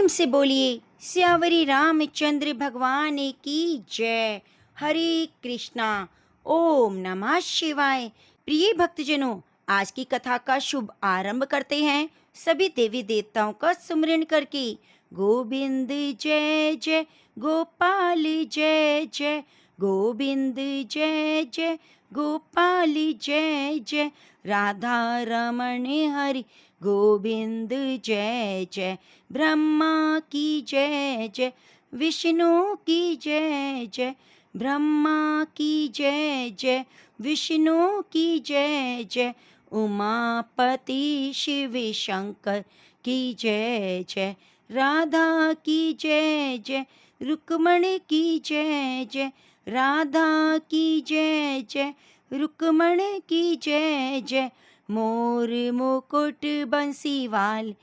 से बोलिए सियावरी रामचंद्र भगवान की जय। हरे कृष्णा। ओम नमः शिवाय। प्रिय भक्तजनों, आज की कथा का शुभ आरंभ करते हैं सभी देवी देवताओं का सुमिरन करके। गोविंद जय जय, गोपाल जय जय, गोविंद जय जय, गोपाल जय जय, राधा रमण हरि गोविंद जय जय। ब्रह्मा की जय जय, विष्णु की जय जय, ब्रह्मा की जय जय, विष्णु की जय जय, उमापति शिव शंकर की जय जय, राधा की जय जय, रुक्मण की जय जय, राधा की जय जय, रुक्मण की जय जय, मोर मुकुट बंसीवाल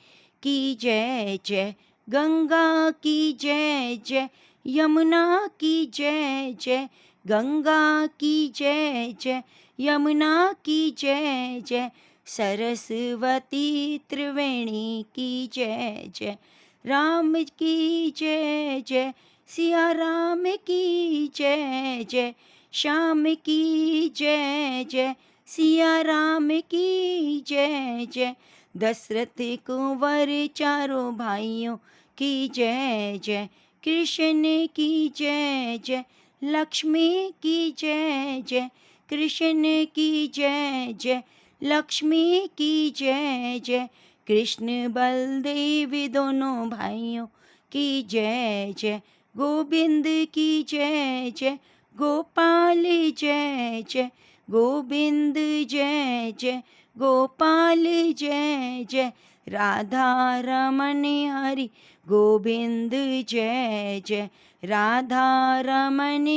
की जय जय, गंगा की जय जय, यमुना की जय जय, गंगा की जय जय, यमुना की जय जय, सरस्वती त्रिवेणी की जय जय, राम की जय जय, सिया राम की जय जय, श्याम की जय जय, सिया राम की जय जय, दशरथ कुंवर चारों भाइयों की जय जय, कृष्ण की जय जय, लक्ष्मी की जय जय, कृष्ण की जय जय, लक्ष्मी की जय जय, कृष्ण बलदेव दोनों भाइयों की जय जय, गोविंद की जय जय, गोपाल जय जय, गोविंद जय जय, गोपाल जय जय, राधा रमण हरि गोविंद जय जय, राधा रमण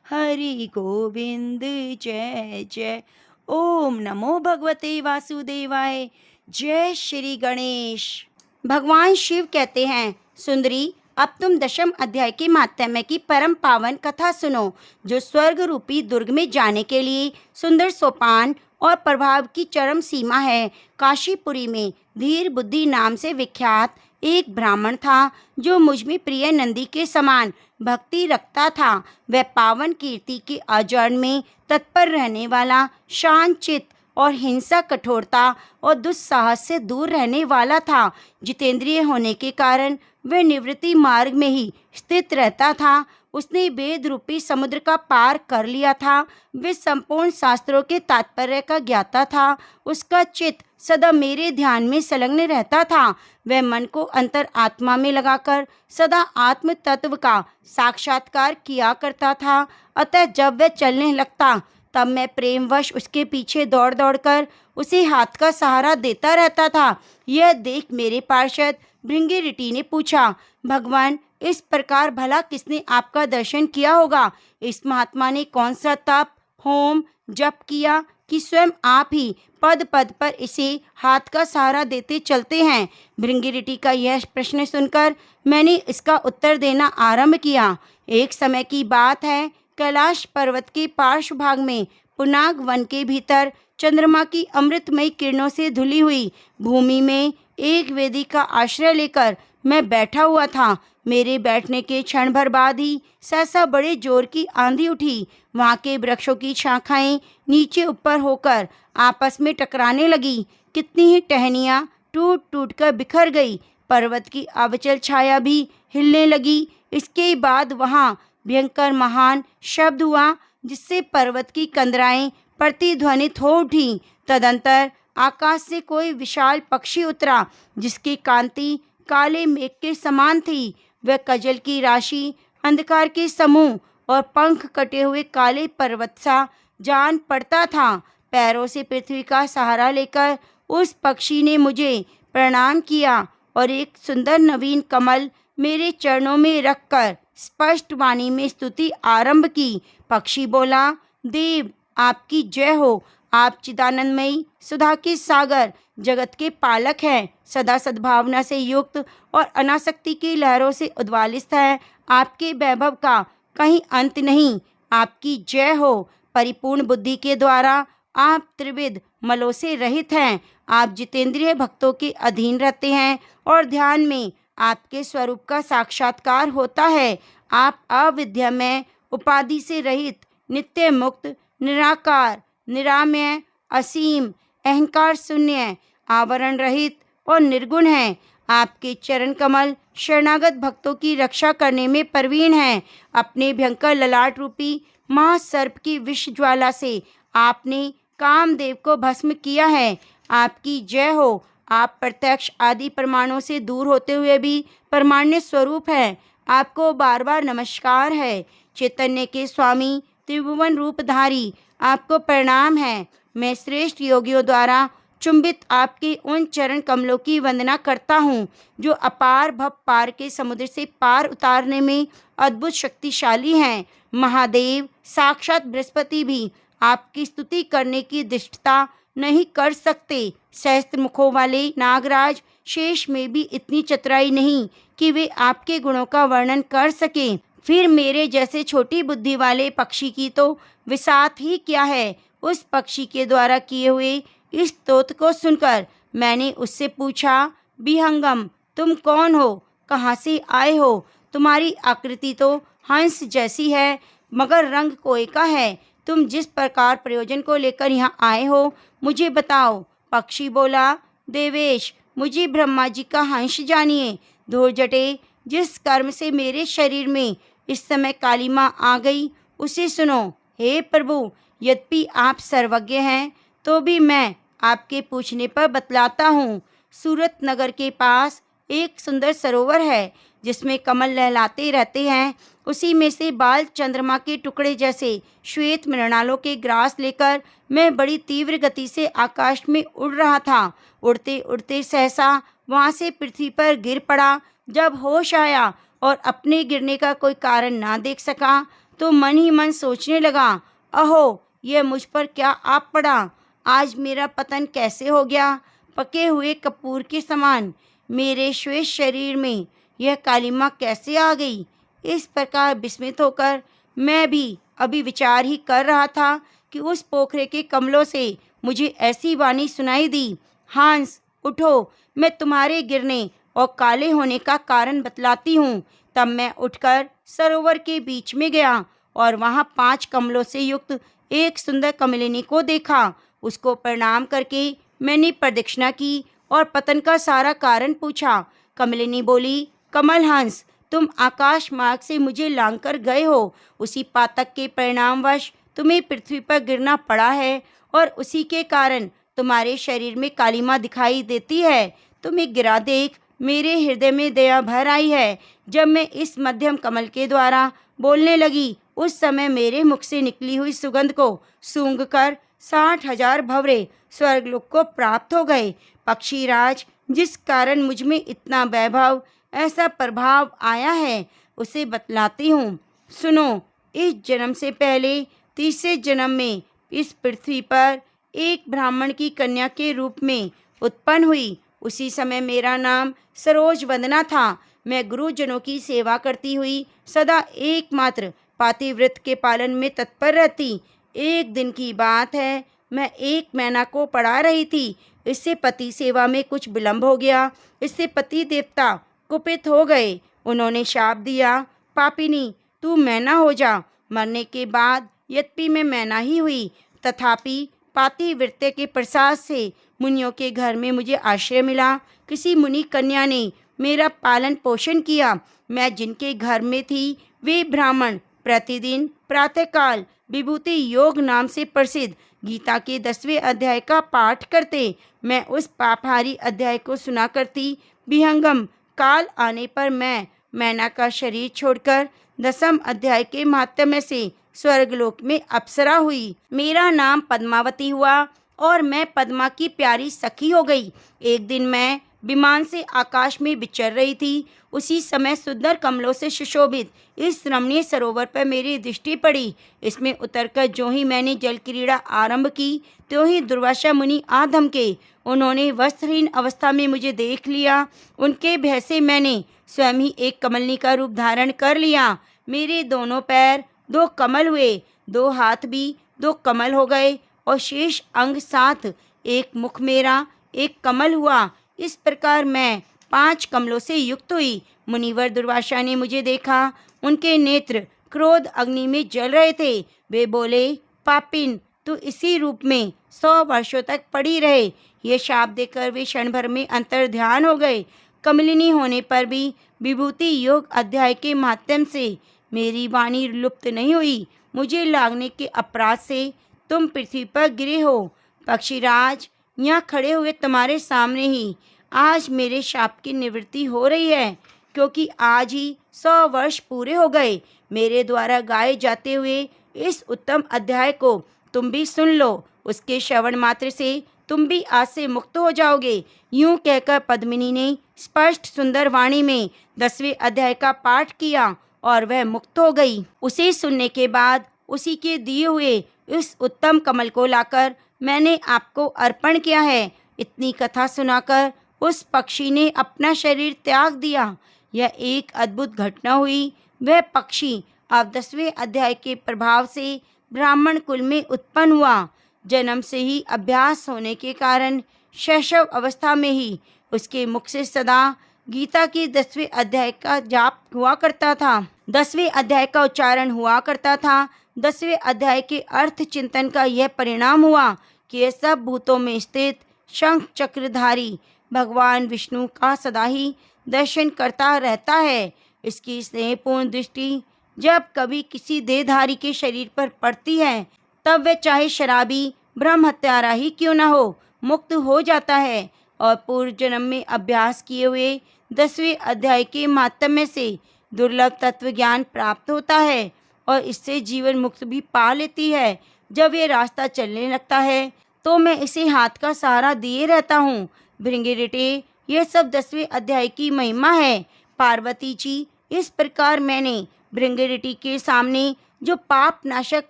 हरि गोविंद जय जय। ओम नमो भगवते वासुदेवाय। जय श्री गणेश। भगवान शिव कहते हैं, सुंदरी, अब तुम दशम अध्याय के माहात्म्य की परम पावन कथा सुनो, जो स्वर्ग रूपी दुर्ग में जाने के लिए सुंदर सोपान और प्रभाव की चरम सीमा है। काशीपुरी में धीर बुद्धि नाम से विख्यात एक ब्राह्मण था, जो मुझ में प्रिय नंदी के समान भक्ति रखता था। वह पावन कीर्ति के आचरण में तत्पर रहने वाला, शांत चित्त और हिंसा, कठोरता और दुस्साहस से दूर रहने वाला था। जितेंद्रिय होने के कारण वह निवृत्ति मार्ग में ही स्थित रहता था। उसने वेद रूपी समुद्र का पार कर लिया था। वह संपूर्ण शास्त्रों के तात्पर्य का ज्ञाता था। उसका चित्त सदा मेरे ध्यान में संलग्न रहता था। वह मन को अंतर आत्मा में लगाकर सदा आत्म तत्व का साक्षात्कार किया करता था। अतः जब वह चलने लगता, तब मैं प्रेमवश उसके पीछे दौड़ दौड़कर उसे हाथ का सहारा देता रहता था। यह देख मेरे पार्षद भृंगिरिटी ने पूछा, भगवान, इस प्रकार भला किसने आपका दर्शन किया होगा? इस महात्मा ने कौन सा तप, होम, जप किया कि स्वयं आप ही पद पद पर इसे हाथ का सहारा देते चलते हैं? भृंगिरिटी का यह प्रश्न सुनकर मैंने इसका उत्तर देना आरंभ किया। एक समय की बात है, कैलाश पर्वत के पार्श्व भाग में पुनाग वन के भीतर चंद्रमा की अमृतमयी किरणों से धुली हुई भूमि में एक वेदी का आश्रय लेकर मैं बैठा हुआ था। मेरे बैठने के क्षण भर बाद ही सहसा बड़े जोर की आंधी उठी। वहाँ के वृक्षों की शाखाएं नीचे ऊपर होकर आपस में टकराने लगी। कितनी ही टहनियाँ टूट टूट कर बिखर गई। पर्वत की अविचल छाया भी हिलने लगी। इसके बाद वहाँ भयंकर महान शब्द हुआ, जिससे पर्वत की कंदराएं प्रतिध्वनित हो उठी। तदंतर आकाश से कोई विशाल पक्षी उतरा, जिसकी कांति काले मेघ के समान थी। वह कजल की राशि, अंधकार के समूह और पंख कटे हुए काले पर्वत सा जान पड़ता था। पैरों से पृथ्वी का सहारा लेकर उस पक्षी ने मुझे प्रणाम किया और एक सुंदर नवीन कमल मेरे चरणों में रखकर स्पष्ट वाणी में स्तुति आरंभ की। पक्षी बोला, देव, आपकी जय हो। आप चिदानंदमयी, सुधा के सागर, जगत के पालक हैं। सदा सद्भावना से युक्त और अनासक्ति की लहरों से उद्वालित है। आपके वैभव का कहीं अंत नहीं। आपकी जय हो। परिपूर्ण बुद्धि के द्वारा आप त्रिविध मलों से रहित हैं। आप जितेंद्रिय भक्तों के अधीन रहते हैं और ध्यान में आपके स्वरूप का साक्षात्कार होता है। आप अविद्यामय, उपाधि से रहित, नित्य मुक्त, निराकार, निरामय, असीम, अहंकार शून्य, आवरण रहित और निर्गुण हैं। आपके चरण कमल शरणागत भक्तों की रक्षा करने में प्रवीण हैं। अपने भयंकर ललाट रूपी महासर्प की विष ज्वाला से आपने कामदेव को भस्म किया है। आपकी जय हो। आप प्रत्यक्ष आदि प्रमाणों से दूर होते हुए भी परमाण्य स्वरूप हैं। आपको बार बार नमस्कार है। चैतन्य के स्वामी, त्रिभुवन रूपधारी, आपको प्रणाम है। मैं श्रेष्ठ योगियों द्वारा चुंबित आपके उन चरण कमलों की वंदना करता हूँ जो अपार भव पार के समुद्र से पार उतारने में अद्भुत शक्तिशाली हैं। महादेव साक्षात बृहस्पति भी आपकी स्तुति करने की धृष्टता नहीं कर सकते। सहस्त्र मुखों वाले नागराज शेष में भी इतनी चतुराई नहीं कि वे आपके गुणों का वर्णन कर सकें। फिर मेरे जैसे छोटी बुद्धि वाले पक्षी की तो विसात ही क्या है। उस पक्षी के द्वारा किए हुए इस स्तोत्र को सुनकर मैंने उससे पूछा, विहंगम, तुम कौन हो, कहाँ से आए हो? तुम्हारी आकृति तो हंस जैसी है मगर रंग कोए का है। तुम जिस प्रकार प्रयोजन को लेकर यहाँ आए हो मुझे बताओ। पक्षी बोला, देवेश, मुझे ब्रह्मा जी का हंस जानिए। धूर्जटे, जिस कर्म से मेरे शरीर में इस समय कालिमा आ गई उसे सुनो। हे प्रभु, यद्यपि आप सर्वज्ञ हैं तो भी मैं आपके पूछने पर बतलाता हूँ। सूरत नगर के पास एक सुंदर सरोवर है जिसमें कमल लहलाते रहते हैं। उसी में से बाल चंद्रमा के टुकड़े जैसे श्वेत मृणालों के ग्रास लेकर मैं बड़ी तीव्र गति से आकाश में उड़ रहा था। उड़ते उड़ते सहसा वहाँ से पृथ्वी पर गिर पड़ा। जब होश आया और अपने गिरने का कोई कारण ना देख सका तो मन ही मन सोचने लगा, अहो, यह मुझ पर क्या आ पड़ा। आज मेरा पतन कैसे हो गया। पके हुए कपूर के समान मेरे श्वेत शरीर में यह कालिमा कैसे आ गई। इस प्रकार विस्मित होकर मैं भी अभी विचार ही कर रहा था कि उस पोखरे के कमलों से मुझे ऐसी वाणी सुनाई दी, हंस उठो, मैं तुम्हारे गिरने और काले होने का कारण बतलाती हूँ। तब मैं उठकर सरोवर के बीच में गया और वहाँ 5 कमलों से युक्त एक सुंदर कमलिनी को देखा। उसको प्रणाम करके मैंने प्रदक्षिणा की और पतन का सारा कारण पूछा। कमलिनी बोली, कमल हंस, तुम आकाश मार्ग से मुझे लांग कर गए हो। उसी पातक के परिणामवश तुम्हें पृथ्वी पर गिरना पड़ा है और उसी के कारण तुम्हारे शरीर में कालिमा दिखाई देती है। तुम्हें गिरा देख मेरे हृदय में दया भर आई है। जब मैं इस मध्यम कमल के द्वारा बोलने लगी उस समय मेरे मुख से निकली हुई सुगंध को सूंघकर 60,000 भंवरे स्वर्गलोक को प्राप्त हो गए। पक्षीराज, जिस कारण मुझ में इतना वैभव, ऐसा प्रभाव आया है उसे बतलाती हूँ। सुनो, इस जन्म से पहले तीसरे जन्म में इस पृथ्वी पर एक ब्राह्मण की कन्या के रूप में उत्पन्न हुई। उसी समय मेरा नाम सरोज वंदना था। मैं गुरुजनों की सेवा करती हुई सदा एकमात्र पातिव्रत के पालन में तत्पर रहती। एक दिन की बात है, मैं एक मैना को पढ़ा रही थी। इससे पति सेवा में कुछ विलंब हो गया। इससे पति देवता कुपित हो गए। उन्होंने शाप दिया, पापिनी, तू मैना हो जा। मरने के बाद यद्यपि मैं मैना ही हुई, तथापि पातिव्रत्य के प्रसाद से मुनियों के घर में मुझे आश्रय मिला। किसी मुनि कन्या ने मेरा पालन पोषण किया। मैं जिनके घर में थी वे ब्राह्मण प्रतिदिन प्रातःकाल विभूति योग नाम से प्रसिद्ध गीता के 10वें अध्याय का पाठ करते। मैं उस पापहारी अध्याय को सुना करती। विहंगम, काल आने पर मैं मैना का शरीर छोड़कर 10वें अध्याय के महात्म्य से स्वर्गलोक में अप्सरा हुई। मेरा नाम पद्मावती हुआ और मैं पद्मा की प्यारी सखी हो गई। एक दिन मैं विमान से आकाश में विचर रही थी। उसी समय सुंदर कमलों से सुशोभित इस रमणीय सरोवर पर मेरी दृष्टि पड़ी। इसमें उतरकर जो ही मैंने जल क्रीड़ा आरंभ की त्यों ही दुर्वासा मुनि आ धमके। उन्होंने वस्त्रहीन अवस्था में मुझे देख लिया। उनके भय से मैंने स्वयं ही एक कमलनी का रूप धारण कर लिया। मेरे दोनों पैर 2 कमल हुए, 2 हाथ भी 2 कमल हो गए और शेष अंग 7। एक मुख मेरा एक कमल हुआ। इस प्रकार मैं 5 कमलों से युक्त हुई। मुनिवर दुर्वासा ने मुझे देखा। उनके नेत्र क्रोध अग्नि में जल रहे थे। वे बोले, पापिन, तू इसी रूप में 100 वर्षों तक पड़ी रहे। ये शाप देकर वे क्षण भर में अंतर ध्यान हो गए। कमलिनी होने पर भी विभूति योग अध्याय के माध्यम से मेरी वाणी लुप्त नहीं हुई। मुझे लागने के अपराध से तुम पृथ्वी पर गिरे हो। पक्षीराज, यहाँ खड़े हुए तुम्हारे सामने ही आज मेरे शाप की निवृत्ति हो रही है, क्योंकि आज ही 100 वर्ष पूरे हो गए। मेरे द्वारा गाए जाते हुए इस उत्तम अध्याय को तुम भी सुन लो। उसके श्रवण मात्र से तुम भी आज से मुक्त हो जाओगे। यूं कहकर पद्मिनी ने स्पष्ट सुंदर वाणी में 10वें अध्याय का पाठ किया और वह मुक्त हो गई। उसे सुनने के बाद उसी के दिए हुए इस उत्तम कमल को लाकर मैंने आपको अर्पण किया है। इतनी कथा सुनाकर उस पक्षी ने अपना शरीर त्याग दिया। यह एक अद्भुत घटना हुई। वह पक्षी अब 10वें अध्याय के प्रभाव से ब्राह्मण कुल में उत्पन्न हुआ। जन्म से ही अभ्यास होने के कारण शैशव अवस्था में ही उसके मुख से सदा गीता के 10वें अध्याय का जाप हुआ करता था। 10वें अध्याय का उच्चारण हुआ करता था। 10वें अध्याय के अर्थ चिंतन का यह परिणाम हुआ कि यह सब भूतों में स्थित शंख चक्रधारी भगवान विष्णु का सदा ही दर्शन करता रहता है। इसकी स्नेहपूर्ण दृष्टि जब कभी किसी देहधारी के शरीर पर पड़ती है, तब वह चाहे शराबी ब्रह्म हत्यारा ही क्यों न हो, मुक्त हो जाता है और पूर्व जन्म में अभ्यास किए हुए 10वें अध्याय के माध्यम से दुर्लभ तत्व ज्ञान प्राप्त होता है और इससे जीवन मुक्त भी पा लेती है। जब ये रास्ता चलने लगता है तो मैं इसे हाथ का सहारा दिए रहता हूँ। भृंगिरिटे, यह सब 10वें अध्याय की महिमा है। पार्वती जी, इस प्रकार मैंने भृंगिरिटी के सामने जो पाप नाशक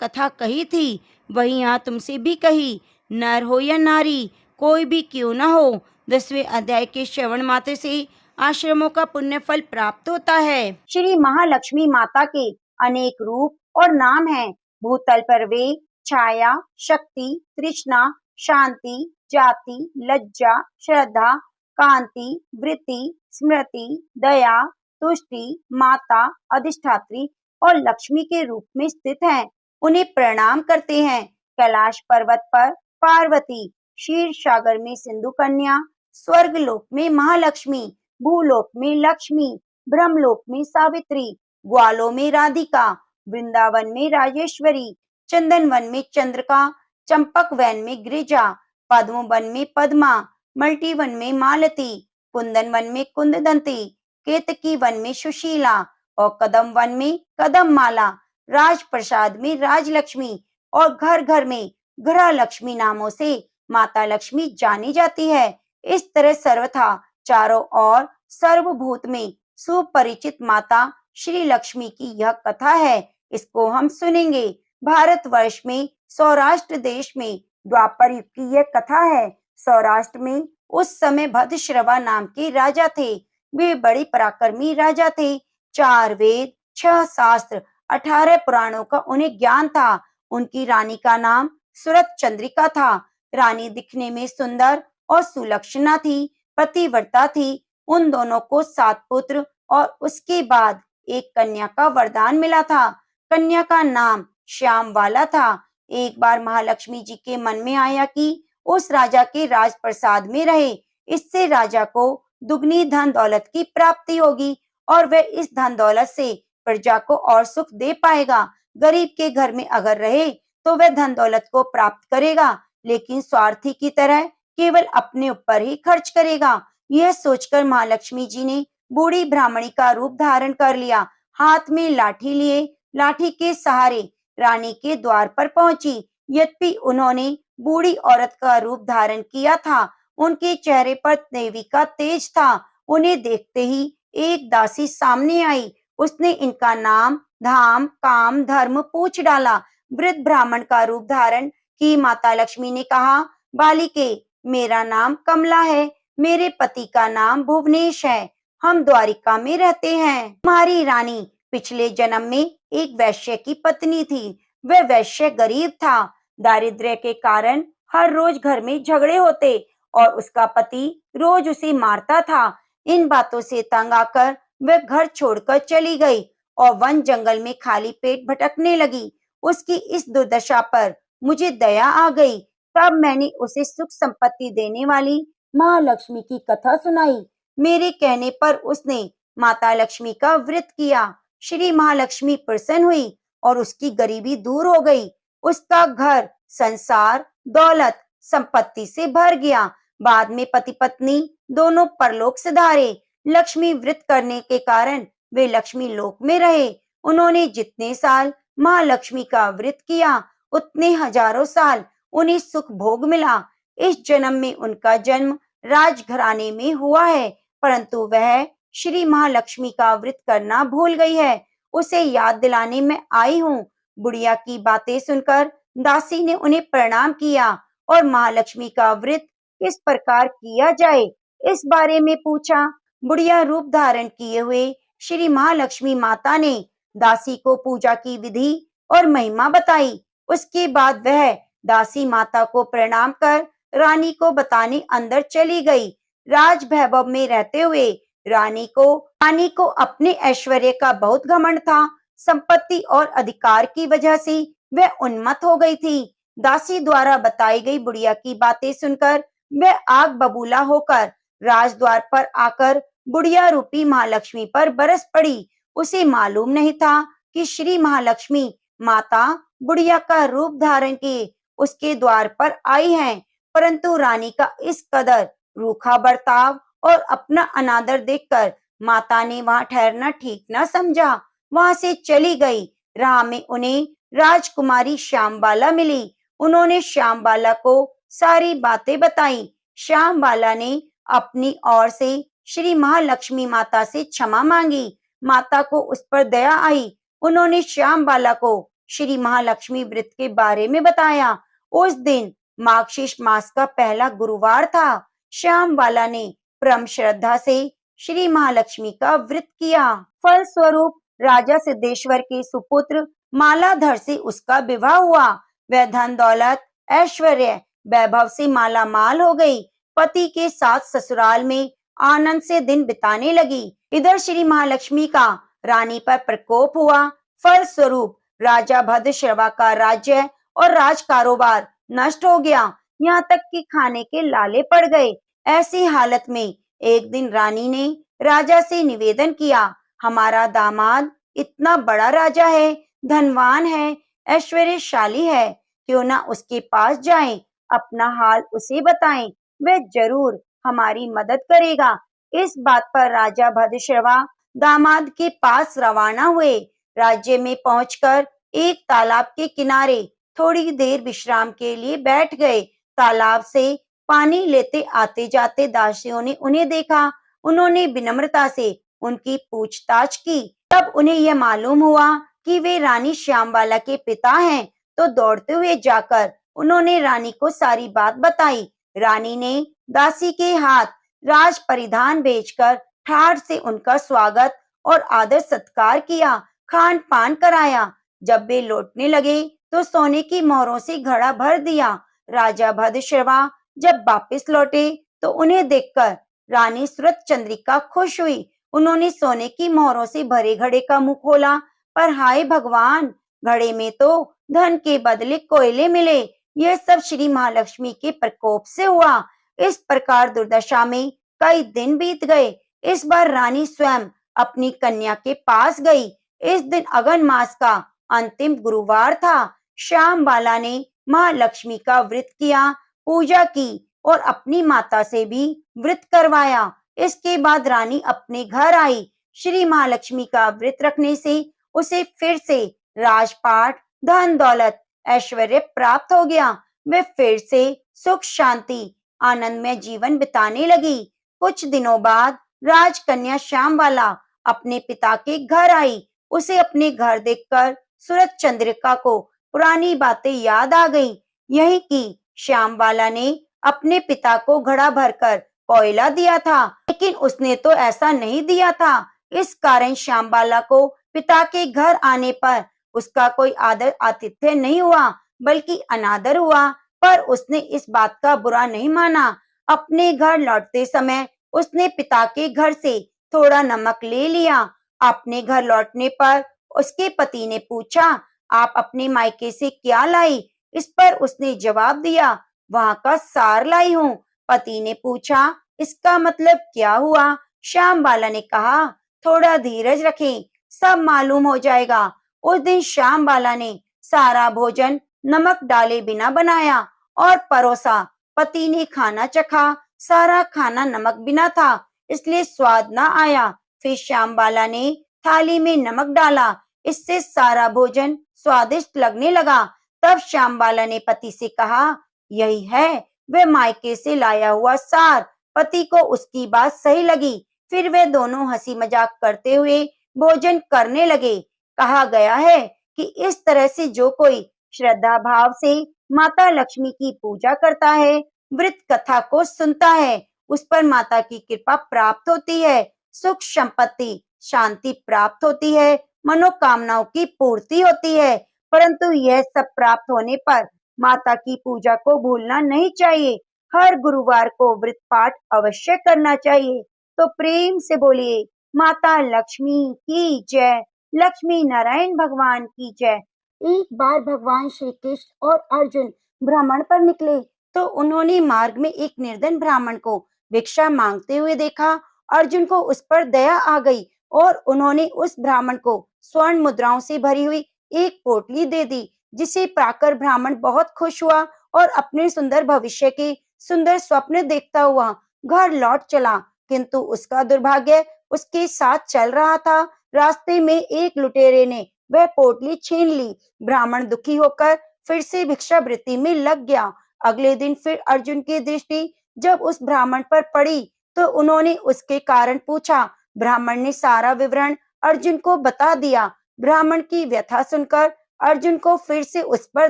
कथा कही थी, वही यहाँ तुमसे भी कही। नर हो या नारी, कोई भी क्यों न हो, 10वें अध्याय के श्रवण मात्र से आश्रमों का पुण्य फल प्राप्त होता है। श्री महालक्ष्मी माता के अनेक रूप और नाम हैं। भूतल पर वे छाया, शक्ति, तृष्णा, शांति, जाति, लज्जा, श्रद्धा, कांति, वृत्ति, स्मृति, दया, तुष्टि, माता, अधिष्ठात्री और लक्ष्मी के रूप में स्थित हैं। उन्हें प्रणाम करते हैं। कैलाश पर्वत पर पार्वती, क्षीर सागर में सिंधु कन्या, स्वर्ग लोक में महालक्ष्मी, भूलोक में लक्ष्मी, ब्रह्मलोक में सावित्री, ग्वालों में राधिका, वृंदावन में राजेश्वरी, चंदन वन में चंद्रिका, चंपक वन में गिरिजा, पद्म वन में पद्मा, मल्टी वन में मालती, कुंदन वन में कुंददंती, केतकी वन में सुशीला और कदम वन में कदम माला, राज प्रसाद में राजलक्ष्मी और घर घर में गृह लक्ष्मी नामों से माता लक्ष्मी जानी जाती है। इस तरह सर्वथा चारों ओर सर्वभूत में सुपरिचित माता श्री लक्ष्मी की यह कथा है। इसको हम सुनेंगे। भारतवर्ष में सौराष्ट्र देश में द्वापर युग की यह कथा है। सौराष्ट्र में उस समय भद्रश्रवा नाम के राजा थे। वे बड़े पराक्रमी राजा थे। 4 वेद, 6 शास्त्र, 18 पुराणों का उन्हें ज्ञान था। उनकी रानी का नाम सुरत चंद्रिका था। रानी दिखने में सुंदर और सुलक्षणा थी, पतिव्रता थी। उन दोनों को 7 पुत्र और उसके बाद एक कन्या का वरदान मिला था। कन्या का नाम श्याम वाला था। एक बार महालक्ष्मी जी के मन में आया कि उस राजा के राजप्रसाद में रहे, इससे राजा को दुगनी धन दौलत की प्राप्ति होगी और वह इस धन दौलत से प्रजा को और सुख दे पाएगा। गरीब के घर में अगर रहे तो वह धन दौलत को प्राप्त करेगा, लेकिन स्वार्थी की तरह केवल अपने ऊपर ही खर्च करेगा। यह सोचकर महालक्ष्मी जी ने बूढ़ी ब्राह्मणी का रूप धारण कर लिया। हाथ में लाठी लिए लाठी के सहारे रानी के द्वार पर पहुंची। यद्यपि उन्होंने बूढ़ी औरत का रूप धारण किया था, उनके चेहरे पर देवी का तेज था। उन्हें देखते ही एक दासी सामने आई। उसने इनका नाम, धाम, काम, धर्म पूछ डाला। वृद्ध ब्राह्मण का रूप धारण की माता लक्ष्मी ने कहा, बालिके, मेरा नाम कमला है। मेरे पति का नाम भुवनेश है। हम द्वारिका में रहते हैं। तुम्हारी रानी पिछले जन्म में एक वैश्य की पत्नी थी। वह वैश्य गरीब था। दारिद्र्य के कारण हर रोज घर में झगड़े होते और उसका पति रोज उसे मारता था। इन बातों से तंग आकर वह घर छोड़कर चली गई और वन जंगल में खाली पेट भटकने लगी। उसकी इस दुर्दशा पर मुझे दया आ गई। तब मैंने उसे सुख संपत्ति देने वाली महालक्ष्मी की कथा सुनाई। मेरे कहने पर उसने माता लक्ष्मी का व्रत किया। श्री महालक्ष्मी प्रसन्न हुई और उसकी गरीबी दूर हो गई। उसका घर संसार दौलत संपत्ति से भर गया। बाद में पति पत्नी दोनों परलोक सिधारे। लक्ष्मी व्रत करने के कारण वे लक्ष्मी लोक में रहे। उन्होंने जितने साल महालक्ष्मी का व्रत किया उतने हजारों साल उन्हें सुख भोग मिला। इस जन्म में उनका जन्म राजघराने में हुआ है, परंतु वह श्री महालक्ष्मी का व्रत करना भूल गई है। उसे याद दिलाने में आई हूँ। बुढ़िया की बातें सुनकर दासी ने उन्हें प्रणाम किया और महालक्ष्मी का व्रत किस प्रकार किया जाए इस बारे में पूछा। बुढ़िया रूप धारण किए हुए श्री महालक्ष्मी माता ने दासी को पूजा की विधि और महिमा बताई। उसके बाद वह दासी माता को प्रणाम कर रानी को बताने अंदर चली गई। राज वैभव में रहते हुए रानी को अपने ऐश्वर्य का बहुत घमंड था। संपत्ति और अधिकार की वजह से वह उन्मत्त हो गई थी। दासी द्वारा बताई गई बुढ़िया की बातें सुनकर वह आग बबूला होकर राजद्वार पर आकर बुढ़िया रूपी महालक्ष्मी पर बरस पड़ी। उसे मालूम नहीं था कि श्री महालक्ष्मी माता बुढ़िया का रूप धारण किए उसके द्वार पर आई हैं, परंतु रानी का इस कदर रूखा बर्ताव और अपना अनादर देखकर माता ने वहां ठहरना ठीक न समझा। वहां से चली गई। राह में उन्हें राजकुमारी श्यामबाला मिली। उन्होंने श्यामबाला को सारी बातें बताई। श्यामबाला ने अपनी ओर से श्री महालक्ष्मी माता से क्षमा मांगी। माता को उस पर दया आई। उन्होंने श्यामबाला को श्री महालक्ष्मी व्रत के बारे में बताया। उस दिन मार्गशीर्ष मास का पहला गुरुवार था। श्यामबाला ने परम श्रद्धा से श्री महालक्ष्मी का व्रत किया। फल स्वरूप राजा सिद्धेश्वर के सुपुत्र मालाधर से उसका विवाह हुआ। वह धन दौलत ऐश्वर्य वैभव से माला माल हो गई। पति के साथ ससुराल में आनंद से दिन बिताने लगी। इधर श्री महालक्ष्मी का रानी पर प्रकोप हुआ। फल स्वरूप राजा भद्रश्रवा का राज्य और राज कारोबार नष्ट हो गया। यहाँ तक कि खाने के लाले पड़ गए। ऐसी हालत में एक दिन रानी ने राजा से निवेदन किया, हमारा दामाद इतना बड़ा राजा है, धनवान है, ऐश्वर्यशाली है, क्यों ना उसके पास जाएं, अपना हाल उसे बताएं, वह जरूर हमारी मदद करेगा। इस बात पर राजा भद्रश्रवा दामाद के पास रवाना हुए। राज्य में पहुंचकर एक तालाब के किनारे थोड़ी देर विश्राम के लिए बैठ गए। तालाब से पानी लेते आते जाते दासियों ने उन्हें देखा। उन्होंने विनम्रता से उनकी पूछताछ की। तब उन्हें यह मालूम हुआ कि वे रानी श्यामबाला के पिता हैं। तो दौड़ते हुए जाकर उन्होंने रानी को सारी बात बताई। रानी ने दासी के हाथ राज परिधान भेजकर ठाठ से उनका स्वागत और आदर सत्कार किया, खान पान कराया। जब वे लौटने लगे तो सोने की मोहरों से घड़ा भर दिया। राजा भद्रश्रवा जब वापस लौटे तो उन्हें देखकर रानी सूरत चंद्रिका खुश हुई। उन्होंने सोने की मोहरों से भरे घड़े का मुंह खोला, पर हाय भगवान, घड़े में तो धन के बदले कोयले मिले। यह सब श्री महालक्ष्मी के प्रकोप से हुआ। इस प्रकार दुर्दशा में कई दिन बीत गए। इस बार रानी स्वयं अपनी कन्या के पास गई। इस दिन अगन मास का अंतिम गुरुवार था। श्यामबाला ने महालक्ष्मी का व्रत किया, पूजा की और अपनी माता से भी व्रत करवाया। इसके बाद रानी अपने घर आई। श्री महालक्ष्मी का व्रत रखने से उसे फिर से राजपाट, धन दौलत, ऐश्वर्य प्राप्त हो गया। वे फिर से सुख शांति आनंद में जीवन बिताने लगी। कुछ दिनों बाद राजकन्या श्यामबाला अपने पिता के घर आई। उसे अपने घर देखकर सूरत चंद्रिका को पुरानी बातें याद आ गईं। यही कि श्यामबाला ने अपने पिता को घड़ा भरकर कोयला दिया था, लेकिन उसने तो ऐसा नहीं दिया था। इस कारण श्यामबाला को पिता के घर आने पर उसका कोई आदर आतिथ्य नहीं हुआ, बल्कि अनादर हुआ। पर उसने इस बात का बुरा नहीं माना। अपने घर लौटते समय उसने पिता के घर से थोड़ा नमक ले लिया। अपने घर लौटने पर उसके पति ने पूछा, आप अपने मायके से क्या लाई? इस पर उसने जवाब दिया, वहां का सार लाई हूँ। पति ने पूछा, इसका मतलब क्या हुआ? श्याम बाला ने कहा, थोड़ा धीरज रखें, सब मालूम हो जाएगा। उस दिन श्याम बाला ने सारा भोजन नमक डाले बिना बनाया और परोसा। पति ने खाना चखा, सारा खाना नमक बिना था, इसलिए स्वाद न आया। फिर श्याम बाला ने थाली में नमक डाला, इससे सारा भोजन स्वादिष्ट लगने लगा। तब श्याम बाला ने पति से कहा, यही है वह मायके से लाया हुआ सार। पति को उसकी बात सही लगी। फिर वे दोनों हंसी मजाक करते हुए भोजन करने लगे। कहा गया है कि इस तरह से जो कोई श्रद्धा भाव से माता लक्ष्मी की पूजा करता है, वृत कथा को सुनता है, उस पर माता की कृपा प्राप्त होती है, सुख संपत्ति शांति प्राप्त होती है, मनोकामनाओं की पूर्ति होती है। परंतु यह सब प्राप्त होने पर माता की पूजा को भूलना नहीं चाहिए। हर गुरुवार को व्रत पाठ अवश्य करना चाहिए। तो प्रेम से बोलिए, माता लक्ष्मी की जय, लक्ष्मी नारायण भगवान की जय। एक बार भगवान श्री कृष्ण और अर्जुन भ्रमण पर निकले तो उन्होंने मार्ग में एक निर्धन ब्राह्मण को भिक्षा मांगते हुए देखा। अर्जुन को उस पर दया आ गई और उन्होंने उस ब्राह्मण को स्वर्ण मुद्राओं से भरी हुई एक पोटली दे दी, जिसे पाकर ब्राह्मण बहुत खुश हुआ और अपने सुंदर भविष्य के सुंदर स्वप्न देखता हुआ घर लौट चला। किंतु उसका दुर्भाग्य उसके साथ चल रहा था। रास्ते में एक लुटेरे ने वह पोटली छीन ली। ब्राह्मण दुखी होकर फिर से भिक्षावृत्ति में लग गया। अगले दिन फिर अर्जुन की दृष्टि जब उस ब्राह्मण पर पड़ी तो उन्होंने उसके कारण पूछा। ब्राह्मण ने सारा विवरण अर्जुन को बता दिया। ब्राह्मण की व्यथा सुनकर अर्जुन को फिर से उस पर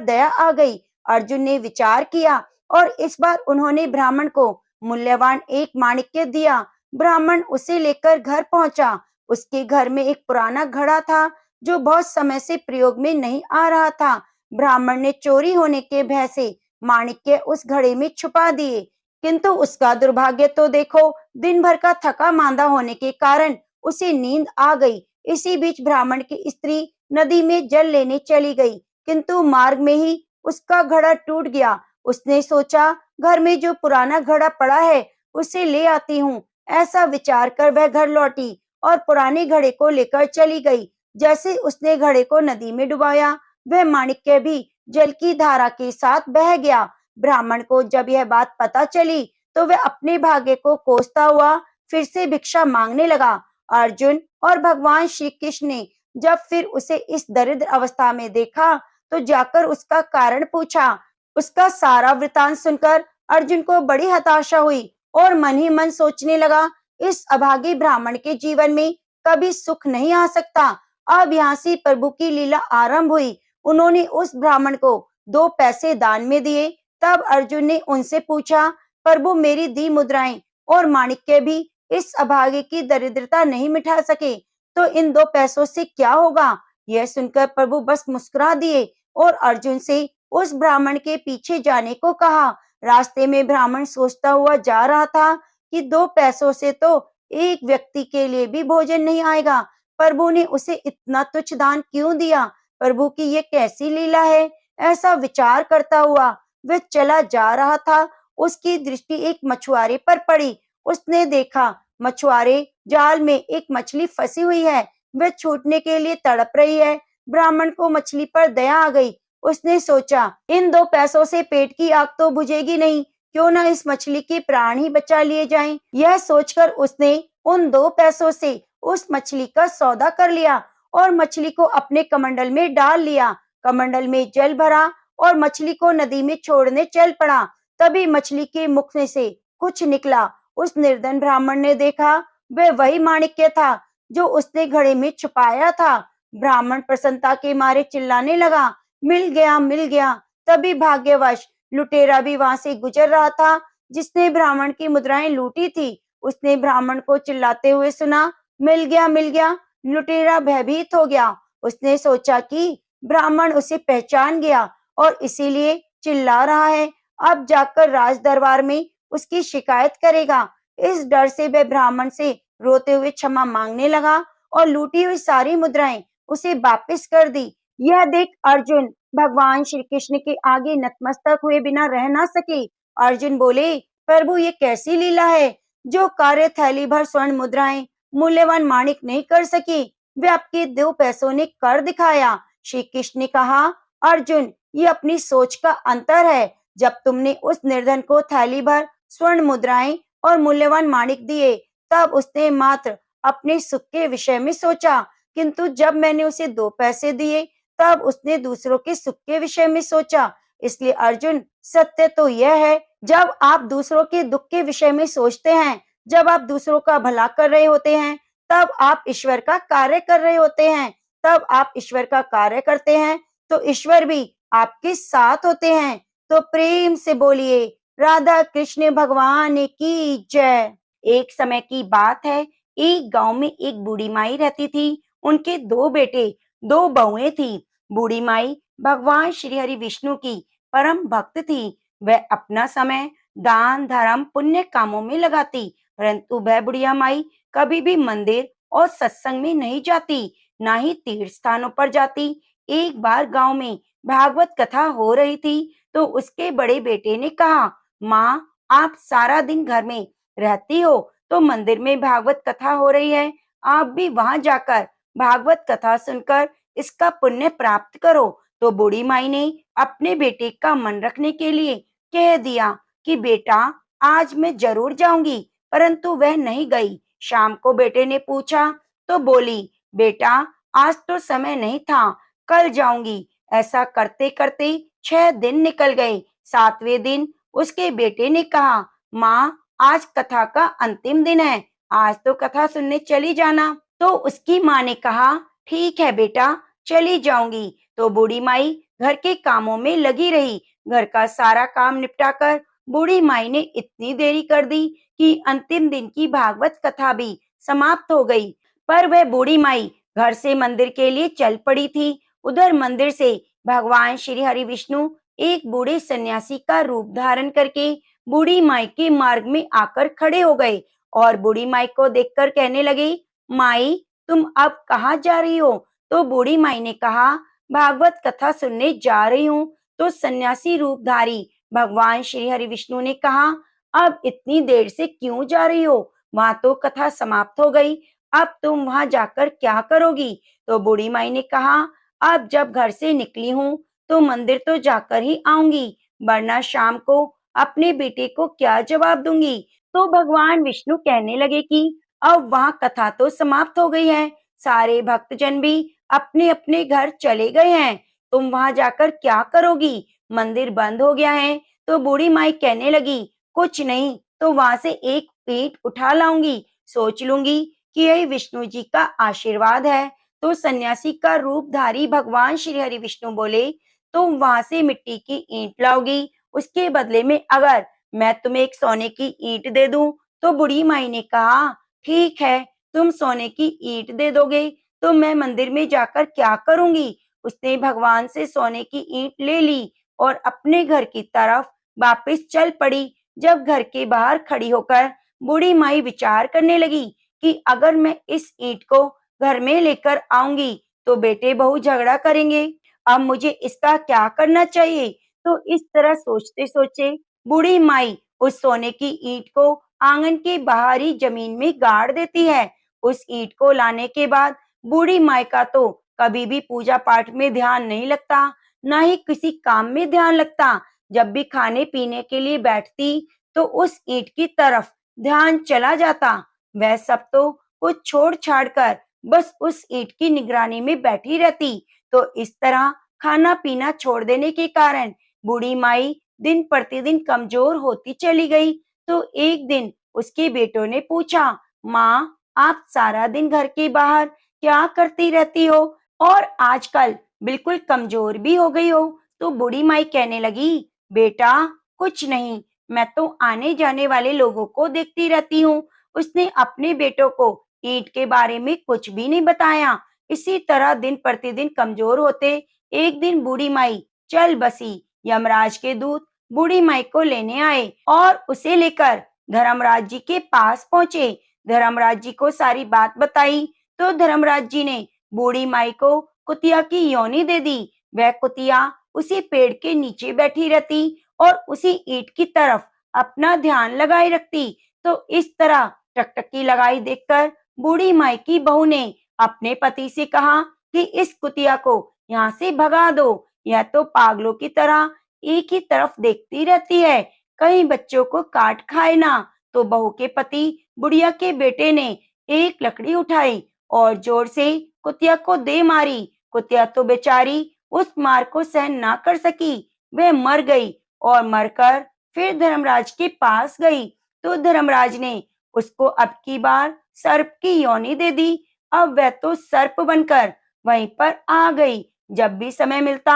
दया आ गई। अर्जुन ने विचार किया और इस बार उन्होंने ब्राह्मण को मूल्यवान एक माणिक्य दिया। ब्राह्मण उसे लेकर घर पहुंचा। उसके घर में एक पुराना घड़ा था जो बहुत समय से प्रयोग में नहीं आ रहा था। ब्राह्मण ने चोरी होने के भय से माणिक्य उस घड़े में छुपा दिए, किंतु उसका दुर्भाग्य तो देखो, दिन भर का थका मांदा होने के कारण उसे नींद आ गई। इसी बीच ब्राह्मण की स्त्री नदी में जल लेने चली गई, किंतु मार्ग में ही उसका घड़ा टूट गया। उसने सोचा, घर में जो पुराना घड़ा पड़ा है उसे ले आती हूँ। ऐसा विचार कर वह घर लौटी और पुराने घड़े को लेकर चली गई। जैसे उसने घड़े को नदी में डुबाया, वह माणिक्य भी जल की धारा के साथ बह गया। ब्राह्मण को जब यह बात पता चली तो वह अपने भाग्य को कोसता हुआ फिर से भिक्षा मांगने लगा। अर्जुन और भगवान श्री कृष्ण ने जब फिर उसे इस दरिद्र अवस्था में देखा तो जाकर उसका कारण पूछा। उसका सारा वृतांत सुनकर अर्जुन को बड़ी हताशा हुई और मन ही मन सोचने लगा, इस अभागी ब्राह्मण के जीवन में कभी सुख नहीं आ सकता। अब यहाँ से प्रभु की लीला आरंभ हुई। उन्होंने उस ब्राह्मण को 2 पैसे दान में दिए। तब अर्जुन ने उनसे पूछा, प्रभु मेरी दी मुद्राएं और माणिक्य भी इस अभागे की दरिद्रता नहीं मिटा सके, तो इन 2 पैसों से क्या होगा? यह सुनकर प्रभु बस मुस्कुरा दिए और अर्जुन से उस ब्राह्मण के पीछे जाने को कहा। रास्ते में ब्राह्मण सोचता हुआ जा रहा था कि 2 पैसों से तो एक व्यक्ति के लिए भी भोजन नहीं आएगा। प्रभु ने उसे इतना तुच्छ दान क्यों दिया? प्रभु की ये कैसी लीला है? ऐसा विचार करता हुआ वह चला जा रहा था। उसकी दृष्टि एक मछुआरे पर पड़ी। उसने देखा मछुआरे जाल में एक मछली फंसी हुई है, वह छूटने के लिए तड़प रही है। ब्राह्मण को मछली पर दया आ गई। उसने सोचा, इन 2 पैसों से पेट की आग तो बुझेगी नहीं, क्यों ना इस मछली के प्राण ही बचा लिए जाएं। यह सोचकर उसने उन 2 पैसों से उस मछली का सौदा कर लिया और मछली को अपने कमंडल में डाल लिया। कमंडल में जल भरा और मछली को नदी में छोड़ने चल पड़ा। तभी मछली के मुख में से कुछ निकला। उस निर्धन ब्राह्मण ने देखा, वह वही माणिक्य था जो उसने घड़े में छुपाया था। ब्राह्मण प्रसन्नता के मारे चिल्लाने लगा, मिल गया, मिल गया। तभी भाग्यवश लुटेरा भी वहां से गुजर रहा था, जिसने ब्राह्मण की मुद्राएं लूटी थी। उसने ब्राह्मण को चिल्लाते हुए सुना, मिल गया, मिल गया। लुटेरा भयभीत हो गया। उसने सोचा कि ब्राह्मण उसे पहचान गया और इसीलिए चिल्ला रहा है। अब जाकर राज दरबार में उसकी शिकायत करेगा। इस डर से वह ब्राह्मण से रोते हुए क्षमा मांगने लगा और लूटी हुई सारी मुद्राएं उसे वापस कर दी। यह देख अर्जुन भगवान श्री कृष्ण के आगे नतमस्तक हुए बिना रह ना सके। अर्जुन बोले, प्रभु ये कैसी लीला है? जो कार्य थैली भर स्वर्ण मुद्राएं मूल्यवान माणिक नहीं कर सके, वे आपके 2 पैसों ने कर दिखाया। श्री कृष्ण ने कहा, अर्जुन ये अपनी सोच का अंतर है। जब तुमने उस निर्धन को थैली भर स्वर्ण मुद्राएं और मूल्यवान माणिक दिए, तब उसने मात्र अपने सुख के विषय में सोचा, किंतु जब मैंने उसे 2 पैसे दिए, तब उसने दूसरों के सुख के विषय में सोचा। इसलिए अर्जुन, सत्य तो यह है, जब आप दूसरों के दुख के विषय में सोचते हैं, जब आप दूसरों का भला कर रहे होते हैं, तब आप ईश्वर का कार्य कर रहे होते हैं। तब आप ईश्वर का कार्य करते हैं, तो ईश्वर भी आपके साथ होते हैं। तो प्रेम से बोलिए, राधा कृष्ण भगवान की जय। एक समय की बात है, एक गांव में एक बूढ़ी माई रहती थी। उनके 2 बेटे, 2 बहुएं थी। बूढ़ी माई भगवान श्री हरि विष्णु की परम भक्त थी। वह अपना समय दान धर्म पुण्य कामों में लगाती, परंतु वह बुढ़िया माई कभी भी मंदिर और सत्संग में नहीं जाती, ना ही तीर्थ स्थानों पर जाती। एक बार गांव में भागवत कथा हो रही थी, तो उसके बड़े बेटे ने कहा, माँ आप सारा दिन घर में रहती हो, तो मंदिर में भागवत कथा हो रही है, आप भी वहां जाकर भागवत कथा सुनकर इसका पुण्य प्राप्त करो। तो बूढ़ी माई ने अपने बेटे का मन रखने के लिए कह दिया कि बेटा आज मैं जरूर जाऊंगी, परंतु वह नहीं गई। शाम को बेटे ने पूछा तो बोली, बेटा आज तो समय नहीं था, कल जाऊंगी। ऐसा करते करते 6 दिन निकल गए। 7वें दिन उसके बेटे ने कहा, माँ आज कथा का अंतिम दिन है, आज तो कथा सुनने चली जाना। तो उसकी माँ ने कहा, ठीक है बेटा चली जाऊंगी। तो बूढ़ी माई घर के कामों में लगी रही। घर का सारा काम निपटाकर बूढ़ी माई ने इतनी देरी कर दी कि अंतिम दिन की भागवत कथा भी समाप्त हो गई। पर वह बूढ़ी माई घर से मंदिर के लिए चल पड़ी थी। उधर मंदिर से भगवान श्री हरि विष्णु एक बूढ़े सन्यासी का रूप धारण करके बूढ़ी माई के मार्ग में आकर खड़े हो गए और बूढ़ी माई को देखकर कहने लगे, माई तुम अब कहाँ जा रही हो? तो बूढ़ी माई ने कहा, भागवत कथा सुनने जा रही हूँ। तो सन्यासी रूपधारी भगवान श्री हरि विष्णु ने कहा, अब इतनी देर से क्यों जा रही हो? वहां तो कथा समाप्त हो गई, अब तुम वहां जाकर क्या करोगी? तो बूढ़ी माई ने कहा, अब जब घर से निकली हूँ तो मंदिर तो जाकर ही आऊंगी, वरना शाम को अपने बेटे को क्या जवाब दूंगी। तो भगवान विष्णु कहने लगे कि अब वहां कथा तो समाप्त हो गई है, सारे भक्तजन भी अपने अपने घर चले गए हैं, तुम वहां जाकर क्या करोगी? मंदिर बंद हो गया है। तो बूढ़ी माई कहने लगी, कुछ नहीं तो वहां से एक ईंट उठा लाऊंगी, सोच लूंगी कि यही विष्णु जी का आशीर्वाद है। तो सन्यासी का रूपधारी भगवान श्री हरि विष्णु बोले, तुम वहां से मिट्टी की ईंट लाओगी, उसके बदले में अगर मैं तुम्हें एक सोने की ईंट दे दूं। तो बूढ़ी माई ने कहा, ठीक है तुम सोने की ईंट दे दोगे तो मैं मंदिर में जाकर क्या करूंगी। उसने भगवान से सोने की ईंट ले ली और अपने घर की तरफ वापस चल पड़ी। जब घर के बाहर खड़ी होकर बूढ़ी माई विचार करने लगी कि अगर मैं इस ईंट को घर में लेकर आऊंगी तो बेटे बहू झगड़ा करेंगे, अब मुझे इसका क्या करना चाहिए। तो इस तरह सोचते सोचते बूढ़ी माई उस सोने की ईंट को आंगन के बाहरी जमीन में गाड़ देती है। उस ईंट को लाने के बाद बूढ़ी माई का तो कभी भी पूजा पाठ में ध्यान नहीं लगता, ना ही किसी काम में ध्यान लगता। जब भी खाने पीने के लिए बैठती तो उस ईंट की तरफ ध्यान चला जाता। वह सब तो कुछ छोड़ छाड़ कर बस उस ईंट की निगरानी में बैठी रहती। तो इस तरह खाना पीना छोड़ देने के कारण बूढ़ी माई दिन प्रतिदिन कमजोर होती चली गई। तो एक दिन उसके बेटों ने पूछा, माँ आप सारा दिन घर के बाहर क्या करती रहती हो और आजकल बिल्कुल कमजोर भी हो गई हो। तो बूढ़ी माई कहने लगी, बेटा कुछ नहीं, मैं तो आने जाने वाले लोगों को देखती रहती हूँ। उसने अपने बेटों को ईंट के बारे में कुछ भी नहीं बताया। इसी तरह दिन प्रतिदिन कमजोर होते एक दिन बूढ़ी माई चल बसी। यमराज के दूत बूढ़ी माई को लेने आए और उसे लेकर धर्मराज जी के पास पहुंचे। धर्मराज जी को सारी बात बताई तो धर्मराज जी ने बूढ़ी माई को कुतिया की योनी दे दी। वह कुतिया उसी पेड़ के नीचे बैठी रहती और उसी ईंट की तरफ अपना ध्यान लगाए रखती। तो इस तरह टकटकी लगाई देखकर बूढ़ी माई की बहू ने अपने पति से कहा कि इस कुतिया को यहाँ से भगा दो, यह तो पागलों की तरह एक ही तरफ देखती रहती है, कहीं बच्चों को काट खाए ना। तो बहू के पति बुढ़िया के बेटे ने एक लकड़ी उठाई और जोर से कुतिया को दे मारी। कुतिया तो बेचारी उस मार को सहन ना कर सकी, वह मर गई और मरकर फिर धर्मराज के पास गई। तो धर्मराज ने उसको अब की बार सर्प की योनि दे दी। अब वह तो सर्प बनकर वहीं पर आ गई। जब भी समय मिलता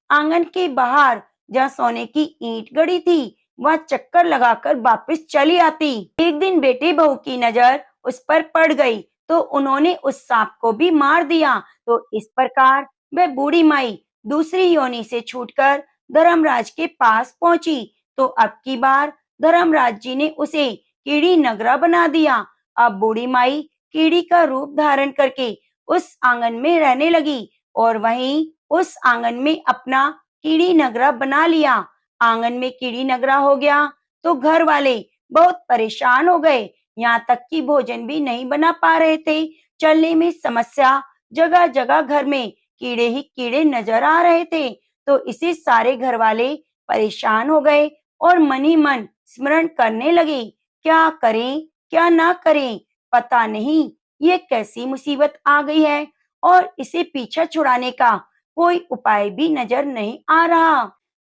आंगन के बाहर जहाँ सोने की ईंट गड़ी थी वह चक्कर लगाकर वापस चली आती। एक दिन बेटे बहू की नजर उस पर पड़ गई तो उन्होंने उस सांप को भी मार दिया। तो इस प्रकार वह बूढ़ी माई दूसरी योनि से छूटकर धर्मराज के पास पहुंची। तो अब की बार धर्मराज जी ने उसे कीड़ी नगरा बना दिया। अब बूढ़ी माई कीड़ी का रूप धारण करके उस आंगन में रहने लगी और वहीं उस आंगन में अपना कीड़ी नगरा बना लिया। आंगन में कीड़ी नगरा हो गया तो घर वाले बहुत परेशान हो गए, यहाँ तक कि भोजन भी नहीं बना पा रहे थे। चलने में समस्या, जगह जगह घर में कीड़े ही कीड़े नजर आ रहे थे। तो इसे सारे घर वाले परेशान हो गए और मन ही मन स्मरण करने लगे, क्या करें क्या ना करें, पता नहीं ये कैसी मुसीबत आ गई है और इसे पीछा छुड़ाने का कोई उपाय भी नजर नहीं आ रहा।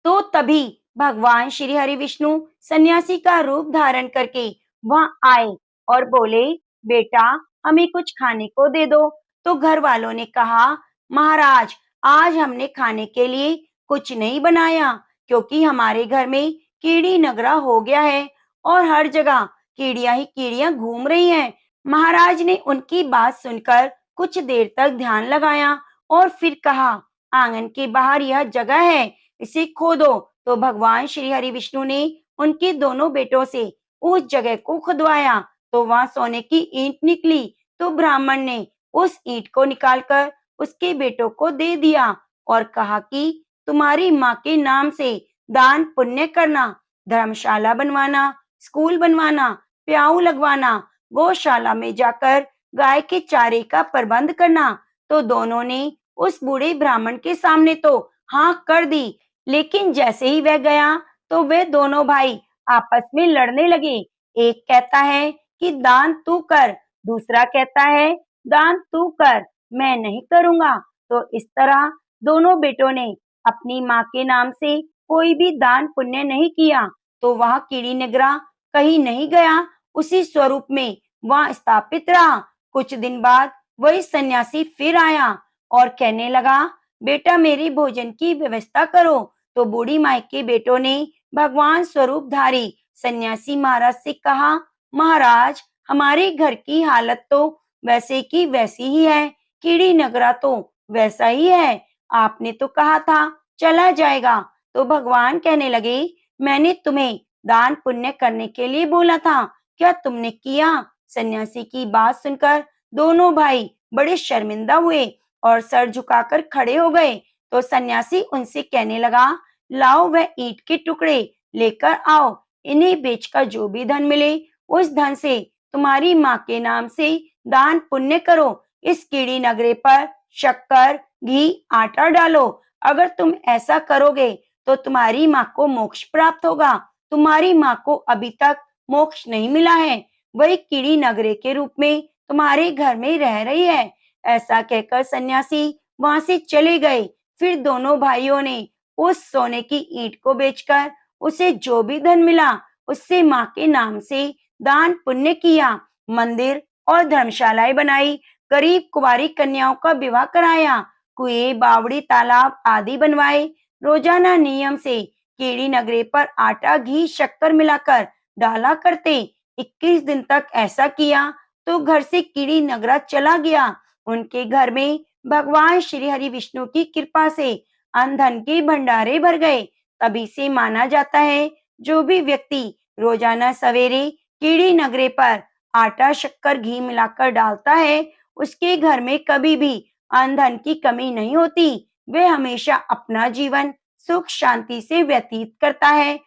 तो तभी भगवान श्री हरि विष्णु सन्यासी का रूप धारण करके वहां आए और बोले, बेटा हमें कुछ खाने को दे दो। तो घर वालों ने कहा, महाराज आज हमने खाने के लिए कुछ नहीं बनाया क्योंकि हमारे घर में कीड़ी नगरा हो गया है और हर जगह कीड़ियां ही कीड़ियां घूम रही हैं। महाराज ने उनकी बात सुनकर कुछ देर तक ध्यान लगाया और फिर कहा, आंगन के बाहर यह जगह है, इसे खोदो। तो भगवान श्री हरि विष्णु ने उनके दोनों बेटों से उस जगह को खुदवाया तो वहां सोने की ईंट निकली। तो ब्राह्मण ने उस ईंट को निकालकर उसके बेटों को दे दिया और कहा कि तुम्हारी माँ के नाम से दान पुण्य करना, धर्मशाला बनवाना, स्कूल बनवाना, प्याऊ लगवाना, गौशाला में जाकर गाय के चारे का प्रबंध करना। तो दोनों ने उस बूढ़े ब्राह्मण के सामने तो हाँ कर दी, लेकिन जैसे ही वह गया तो वे दोनों भाई आपस में लड़ने लगे। एक कहता है कि दान तू कर, दूसरा कहता है दान तू कर, मैं नहीं करूंगा। तो इस तरह दोनों बेटों ने अपनी माँ के नाम से कोई भी दान पुण्य नहीं किया। तो वह कीड़ी निगरा कहीं नहीं गया, उसी स्वरूप में वहां स्थापित रहा। कुछ दिन बाद वही सन्यासी फिर आया और कहने लगा, बेटा मेरी भोजन की व्यवस्था करो। तो बूढ़ी माई के बेटों ने भगवान स्वरूपधारी सन्यासी महाराज से कहा, महाराज हमारे घर की हालत तो वैसे की वैसी ही है, कीड़ी नगरा तो वैसा ही है, आपने तो कहा था चला जाएगा। तो भगवान कहने लगे, मैंने तुम्हें दान पुण्य करने के लिए बोला था, क्या तुमने किया? सन्यासी की बात सुनकर दोनों भाई बड़े शर्मिंदा हुए और सर झुकाकर खड़े हो गए। तो सन्यासी उनसे कहने लगा, लाओ वह ईंट के टुकड़े लेकर आओ, इन्हें बेचकर जो भी धन मिले उस धन से तुम्हारी माँ के नाम से दान पुण्य करो। इस कीड़ी नगरे पर शक्कर, घी, आटा डालो। अगर तुम ऐसा करोगे तो तुम्हारी माँ को मोक्ष प्राप्त होगा। तुम्हारी माँ को अभी तक मोक्ष नहीं मिला है, वही कीड़ी नगरे के रूप में तुम्हारे घर में रह रही है। ऐसा कहकर सन्यासी वहां से चले गए। फिर दोनों भाइयों ने उस सोने की ईंट को बेचकर उसे जो भी धन मिला उससे माँ के नाम से दान पुण्य किया, मंदिर और धर्मशालाएं बनाई, गरीब कुंवारी कन्याओं का विवाह कराया, कुएं, बावड़ी, तालाब आदि बनवाए। रोजाना नियम से कीड़ी नगरे पर आटा, घी, शक्कर मिलाकर डाला करते। 21 दिन तक ऐसा किया तो घर से कीड़ी नगरा चला गया। उनके घर में भगवान श्री हरि विष्णु की कृपा से अन्न धन के भंडारे भर गए। तभी से माना जाता है जो भी व्यक्ति रोजाना सवेरे कीड़ी नगरे पर आटा शक्कर घी मिलाकर डालता है, उसके घर में कभी भी अन्न धन की कमी नहीं होती। वह हमेशा अपना जीवन सुख शांति से व्यतीत करता है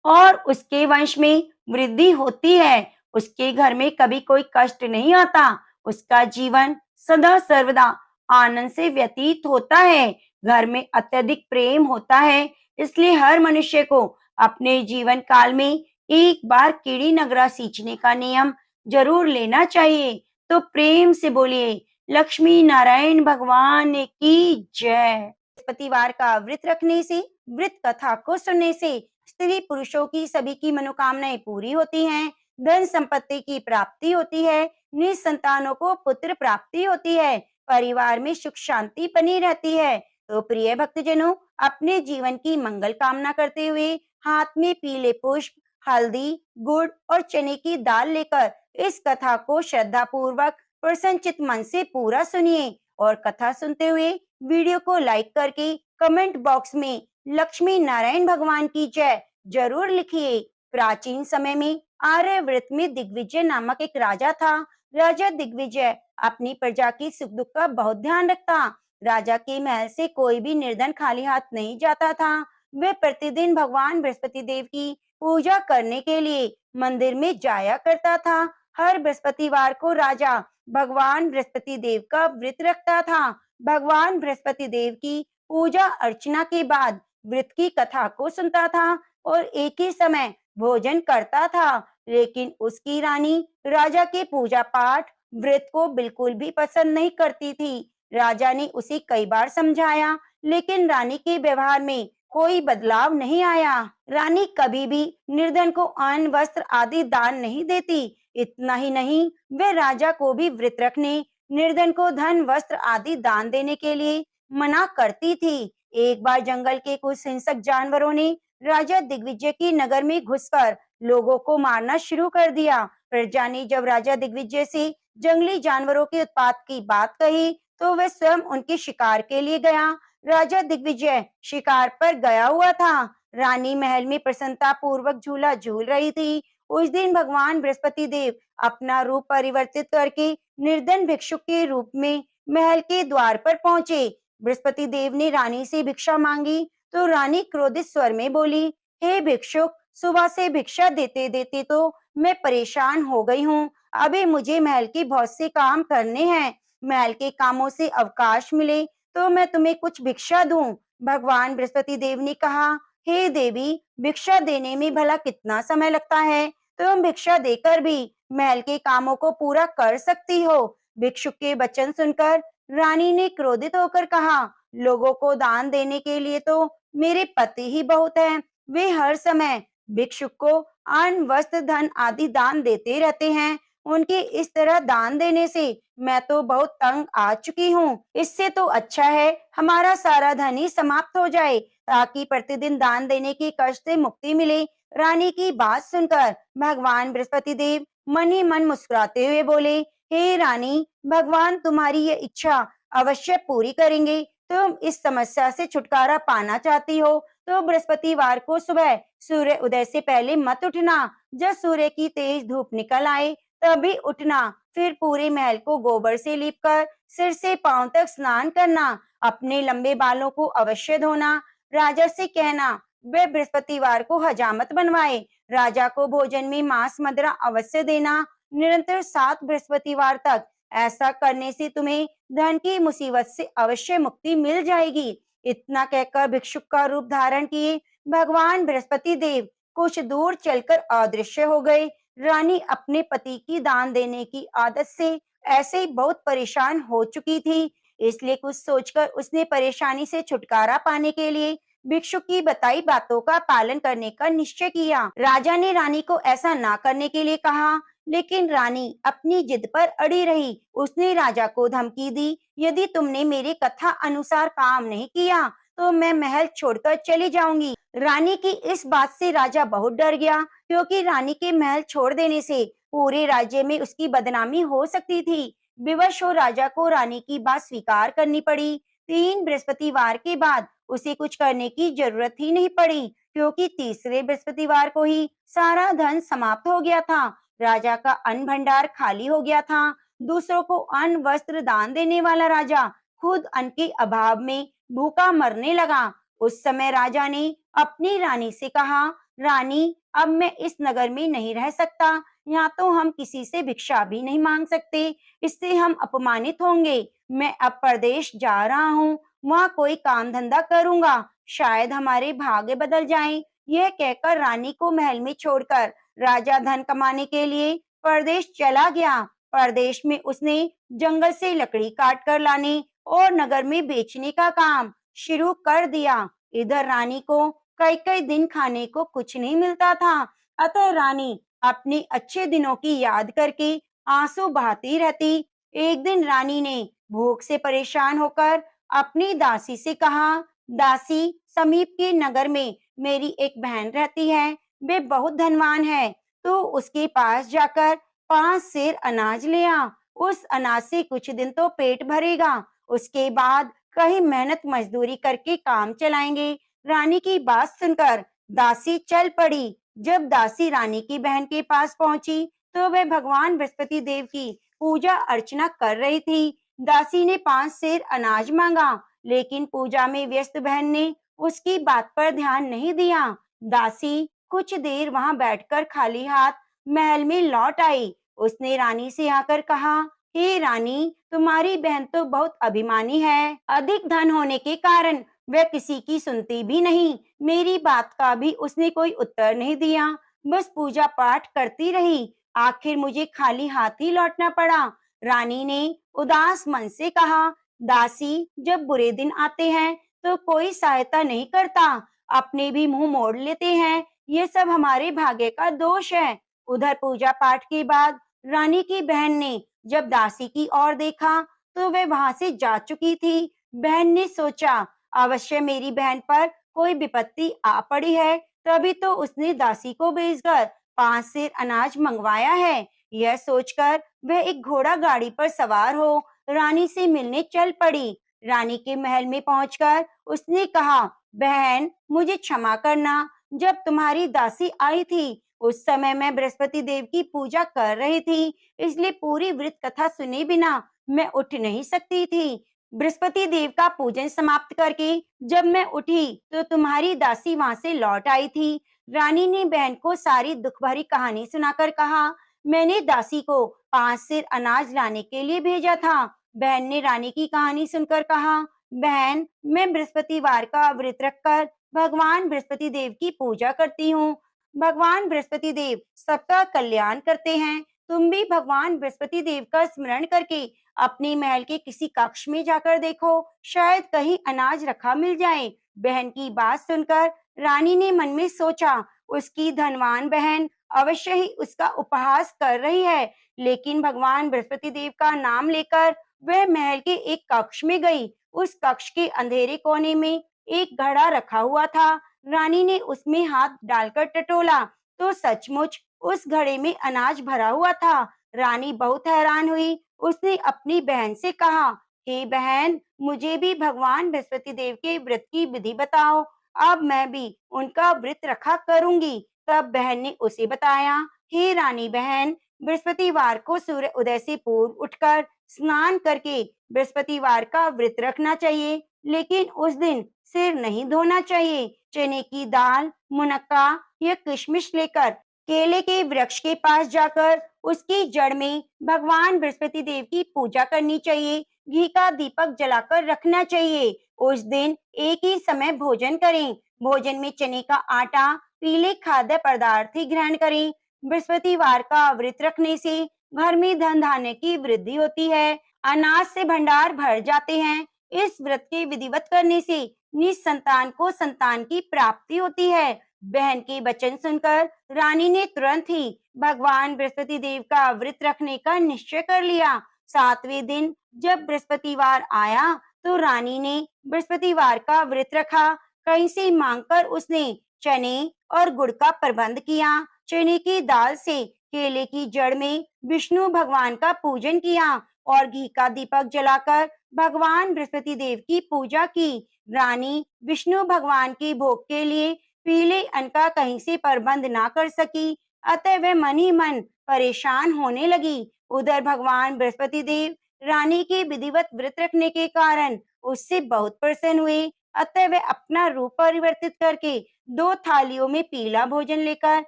और उसके वंश में वृद्धि होती है। उसके घर में कभी कोई कष्ट नहीं आता। उसका जीवन सदा सर्वदा आनंद से व्यतीत होता है। घर में अत्यधिक प्रेम होता है। इसलिए हर मनुष्य को अपने जीवन काल में एक बार कीड़ी नगरा सींचने का नियम जरूर लेना चाहिए। तो प्रेम से बोलिए, लक्ष्मी नारायण भगवान की जय। बृहस्पतिवार का व्रत रखने से, व्रत कथा को सुनने से स्त्री पुरुषों की सभी की मनोकामनाएं पूरी होती हैं, धन संपत्ति की प्राप्ति होती है, निसंतानों को पुत्र प्राप्ति होती है, परिवार में सुख शांति बनी रहती है। तो प्रिय भक्तजनों, अपने जीवन की मंगल कामना करते हुए हाथ में पीले पुष्प, हल्दी, गुड़ और चने की दाल लेकर इस कथा को श्रद्धा पूर्वक प्रसन्नचित मन से पूरा सुनिए और कथा सुनते हुए वीडियो को लाइक करके कमेंट बॉक्स में लक्ष्मी नारायण भगवान की जय जरूर लिखिए। प्राचीन समय में आर्यव्रत में दिग्विजय नामक एक राजा था। राजा दिग्विजय अपनी प्रजा की सुख दुख का बहुत ध्यान रखता। राजा के महल से कोई भी निर्धन खाली हाथ नहीं जाता था। वे प्रतिदिन भगवान बृहस्पति देव की पूजा करने के लिए मंदिर में जाया करता था। हर बृहस्पतिवार को राजा भगवान बृहस्पति देव का व्रत रखता था। भगवान बृहस्पति देव की पूजा अर्चना के बाद व्रत की कथा को सुनता था और एक ही समय भोजन करता था। लेकिन उसकी रानी राजा के पूजा पाठ व्रत को बिल्कुल भी पसंद नहीं करती थी। राजा ने उसे कई बार समझाया, लेकिन रानी के व्यवहार में कोई बदलाव नहीं आया। रानी कभी भी निर्धन को अन्न वस्त्र आदि दान नहीं देती। इतना ही नहीं, वे राजा को भी व्रत रखने, निर्धन को धन वस्त्र आदि दान देने के लिए मना करती थी। एक बार जंगल के कुछ हिंसक जानवरों ने राजा दिग्विजय की नगर में घुसकर लोगों को मारना शुरू कर दिया। प्रजा ने जब राजा दिग्विजय से जंगली जानवरों के उत्पात की बात कही, तो वह स्वयं उनके शिकार के लिए गया। राजा दिग्विजय शिकार पर गया हुआ था। रानी महल में प्रसन्नता पूर्वक झूला झूल रही थी। उस दिन भगवान बृहस्पति देव अपना रूप परिवर्तित करके निर्धन भिक्षुक के रूप में महल के द्वार पर पहुंचे। बृहस्पति देव ने रानी से भिक्षा मांगी, तो रानी क्रोधित स्वर में बोली, हे भिक्षुक, सुबह से भिक्षा देते देते तो मैं परेशान हो गई हूँ। अभी मुझे महल के बहुत से काम करने हैं। महल के कामों से अवकाश मिले तो मैं तुम्हें कुछ भिक्षा दूं। भगवान बृहस्पति देव ने कहा, हे देवी, भिक्षा देने में भला कितना समय लगता है? तुम भिक्षा देकर भी महल के कामों को पूरा कर सकती हो। भिक्षुक के वचन सुनकर रानी ने क्रोधित होकर कहा, लोगों को दान देने के लिए तो मेरे पति ही बहुत हैं। वे हर समय भिक्षुक को अन्न वस्त्र धन आदि दान देते रहते हैं। उनके इस तरह दान देने से मैं तो बहुत तंग आ चुकी हूँ। इससे तो अच्छा है हमारा सारा धन ही समाप्त हो जाए, ताकि प्रतिदिन दान देने के कष्ट से मुक्ति मिले। रानी की बात सुनकर भगवान बृहस्पति देव मन ही मन मुस्कुराते हुए बोले, हे रानी, भगवान तुम्हारी ये इच्छा अवश्य पूरी करेंगे। तुम इस समस्या से छुटकारा पाना चाहती हो तो बृहस्पतिवार को सुबह सूर्य उदय से पहले मत उठना। जब सूर्य की तेज धूप निकल आए तभी उठना। फिर पूरे महल को गोबर से लीपकर सिर से पांव तक स्नान करना। अपने लंबे बालों को अवश्य धोना। राजा से कहना वे बृहस्पतिवार को हजामत बनवाए। राजा को भोजन में मांस मदिरा अवश्य देना। निरंतर 7 बृहस्पतिवार तक ऐसा करने से तुम्हें धन की मुसीबत से अवश्य मुक्ति मिल जाएगी। इतना कहकर भिक्षुक का रूप धारण किए भगवान बृहस्पति देव कुछ दूर चलकर अदृश्य हो गए। रानी अपने पति की दान देने की आदत से ऐसे ही बहुत परेशान हो चुकी थी। इसलिए कुछ सोचकर उसने परेशानी से छुटकारा पाने के लिए भिक्षुक की बताई बातों का पालन करने का निश्चय किया। राजा ने रानी को ऐसा ना करने के लिए कहा, लेकिन रानी अपनी जिद पर अड़ी रही। उसने राजा को धमकी दी, यदि तुमने मेरी कथा अनुसार काम नहीं किया तो मैं महल छोड़कर चली जाऊंगी। रानी की इस बात से राजा बहुत डर गया, क्योंकि रानी के महल छोड़ देने से पूरे राज्य में उसकी बदनामी हो सकती थी। विवश हो राजा को रानी की बात स्वीकार करनी पड़ी। 3 बृहस्पतिवार के बाद उसे कुछ करने की जरूरत ही नहीं पड़ी, क्योंकि तीसरे बृहस्पतिवार को ही सारा धन समाप्त हो गया था। राजा का अन्न भंडार खाली हो गया था। दूसरों को अन्न वस्त्र दान देने वाला राजा खुद अन्न के अभाव में भूखा मरने लगा। उस समय राजा ने अपनी रानी से कहा, रानी, अब मैं इस नगर में नहीं रह सकता। यहाँ तो हम किसी से भिक्षा भी नहीं मांग सकते, इससे हम अपमानित होंगे। मैं अब परदेश जा रहा हूँ, वहाँ कोई काम धंधा करूंगा, शायद हमारे भाग्य बदल जाएं। यह कहकर रानी को महल में छोड़कर राजा धन कमाने के लिए परदेश चला गया। परदेश में उसने जंगल से लकड़ी काट कर लाने और नगर में बेचने का काम शुरू कर दिया। इधर रानी को कई कई दिन खाने को कुछ नहीं मिलता था, अतः रानी अपने अच्छे दिनों की याद करके आंसू बहाती रहती। एक दिन रानी ने भूख से परेशान होकर अपनी दासी से कहा, दासी, समीप के नगर में मेरी एक बहन रहती है, वे बहुत धनवान है, तो उसके पास जाकर 5 सेर अनाज ले आ। उस अनाज से कुछ दिन तो पेट भरेगा, उसके बाद कहीं मेहनत मजदूरी करके काम चलाएंगे। रानी की बात सुनकर दासी चल पड़ी। जब दासी रानी की बहन के पास पहुंची तो वह भगवान बृहस्पति देव की पूजा अर्चना कर रही थी। दासी ने 5 सेर अनाज मांगा, लेकिन पूजा में व्यस्त बहन ने उसकी बात पर ध्यान नहीं दिया। दासी कुछ देर वहां बैठकर खाली हाथ महल में लौट आई। उसने रानी से आकर कहा, हे रानी, तुम्हारी बहन तो बहुत अभिमानी है। अधिक धन होने के कारण वह किसी की सुनती भी नहीं। मेरी बात का भी उसने कोई उत्तर नहीं दिया, बस पूजा पाठ करती रही। आखिर मुझे खाली हाथ ही लौटना पड़ा। रानी ने उदास मन से कहा, दासी, जब बुरे दिन आते हैं तो कोई सहायता नहीं करता, अपने भी मुंह मोड़ लेते हैं। ये सब हमारे भाग्य का दोष है। उधर पूजा पाठ के बाद रानी की बहन ने जब दासी की ओर देखा तो वह वहां से जा चुकी थी। बहन ने सोचा, अवश्य मेरी बहन पर कोई विपत्ति आ पड़ी है, तभी तो उसने दासी को भेजकर 5 सेर अनाज मंगवाया है। यह सोचकर वह एक घोड़ा गाड़ी पर सवार हो रानी से मिलने चल पड़ी। रानी के महल में पहुंचकर उसने कहा, बहन, मुझे क्षमा करना। जब तुम्हारी दासी आई थी उस समय मैं बृहस्पति देव की पूजा कर रही थी, इसलिए पूरी वृत कथा सुने बिना मैं उठ नहीं सकती थी। बृहस्पति देव का पूजन समाप्त करके जब मैं उठी तो तुम्हारी दासी वहां से लौट आई थी। रानी ने बहन को सारी दुख भरी कहानी सुनाकर कहा, मैंने दासी को 5 सेर अनाज लाने के लिए भेजा था। बहन ने रानी की कहानी सुनकर कहा, बहन, मैं बृहस्पतिवार का व्रत रखकर भगवान बृहस्पति देव की पूजा करती हूँ। भगवान बृहस्पति देव सबका कल्याण करते हैं। तुम भी भगवान बृहस्पति देव का स्मरण करके अपने महल के किसी कक्ष में जाकर देखो, शायद कहीं अनाज रखा मिल जाए। बहन की बात सुनकर रानी ने मन में सोचा, उसकी धनवान बहन अवश्य ही उसका उपहास कर रही है। लेकिन भगवान बृहस्पति देव का नाम लेकर वह महल के एक कक्ष में गई। उस कक्ष के अंधेरे कोने में एक घड़ा रखा हुआ था। रानी ने उसमें हाथ डालकर टटोला तो सचमुच उस घड़े में अनाज भरा हुआ था। रानी बहुत हैरान हुई। उसने अपनी बहन से कहा, हे बहन, मुझे भी भगवान बृहस्पति देव के व्रत की विधि बताओ, अब मैं भी उनका व्रत रखा करूंगी। तब बहन ने उसे बताया, हे रानी बहन, बृहस्पतिवार को सूर्य उदय से पूर्व उठकर स्नान करके बृहस्पतिवार का व्रत रखना चाहिए, लेकिन उस दिन सिर नहीं धोना चाहिए। चने की दाल, मुनक्का या किशमिश लेकर केले के वृक्ष के पास जाकर उसकी जड़ में भगवान बृहस्पति देव की पूजा करनी चाहिए। घी का दीपक जलाकर रखना चाहिए। उस दिन एक ही समय भोजन करें। भोजन में चने का आटा, पीले खाद्य पदार्थ ही ग्रहण करें। बृहस्पतिवार का व्रत रखने से घर में धन धान्य की वृद्धि होती है, अनाज से भंडार भर जाते हैं। इस व्रत के विधिवत करने से निसंतान को संतान की प्राप्ति होती है। बहन के वचन सुनकर रानी ने तुरंत ही भगवान बृहस्पति देव का व्रत रखने का निश्चय कर लिया। 7वें दिन जब बृहस्पतिवार आया तो रानी ने बृहस्पतिवार का व्रत रखा। कहीं से मांगकर उसने चने और गुड़ का प्रबंध किया। चने की दाल से केले की जड़ में विष्णु भगवान का पूजन किया और घी का दीपक जलाकर भगवान बृहस्पति देव की पूजा की। रानी विष्णु भगवान के भोग के लिए पीले अन्न का कहीं से प्रबंध ना कर सकी, अतः वह मन ही मन परेशान होने लगी। उधर भगवान बृहस्पति देव रानी के विधिवत व्रत रखने के कारण उससे बहुत प्रसन्न हुए। अतः वे अपना रूप परिवर्तित करके 2 थालियों में पीला भोजन लेकर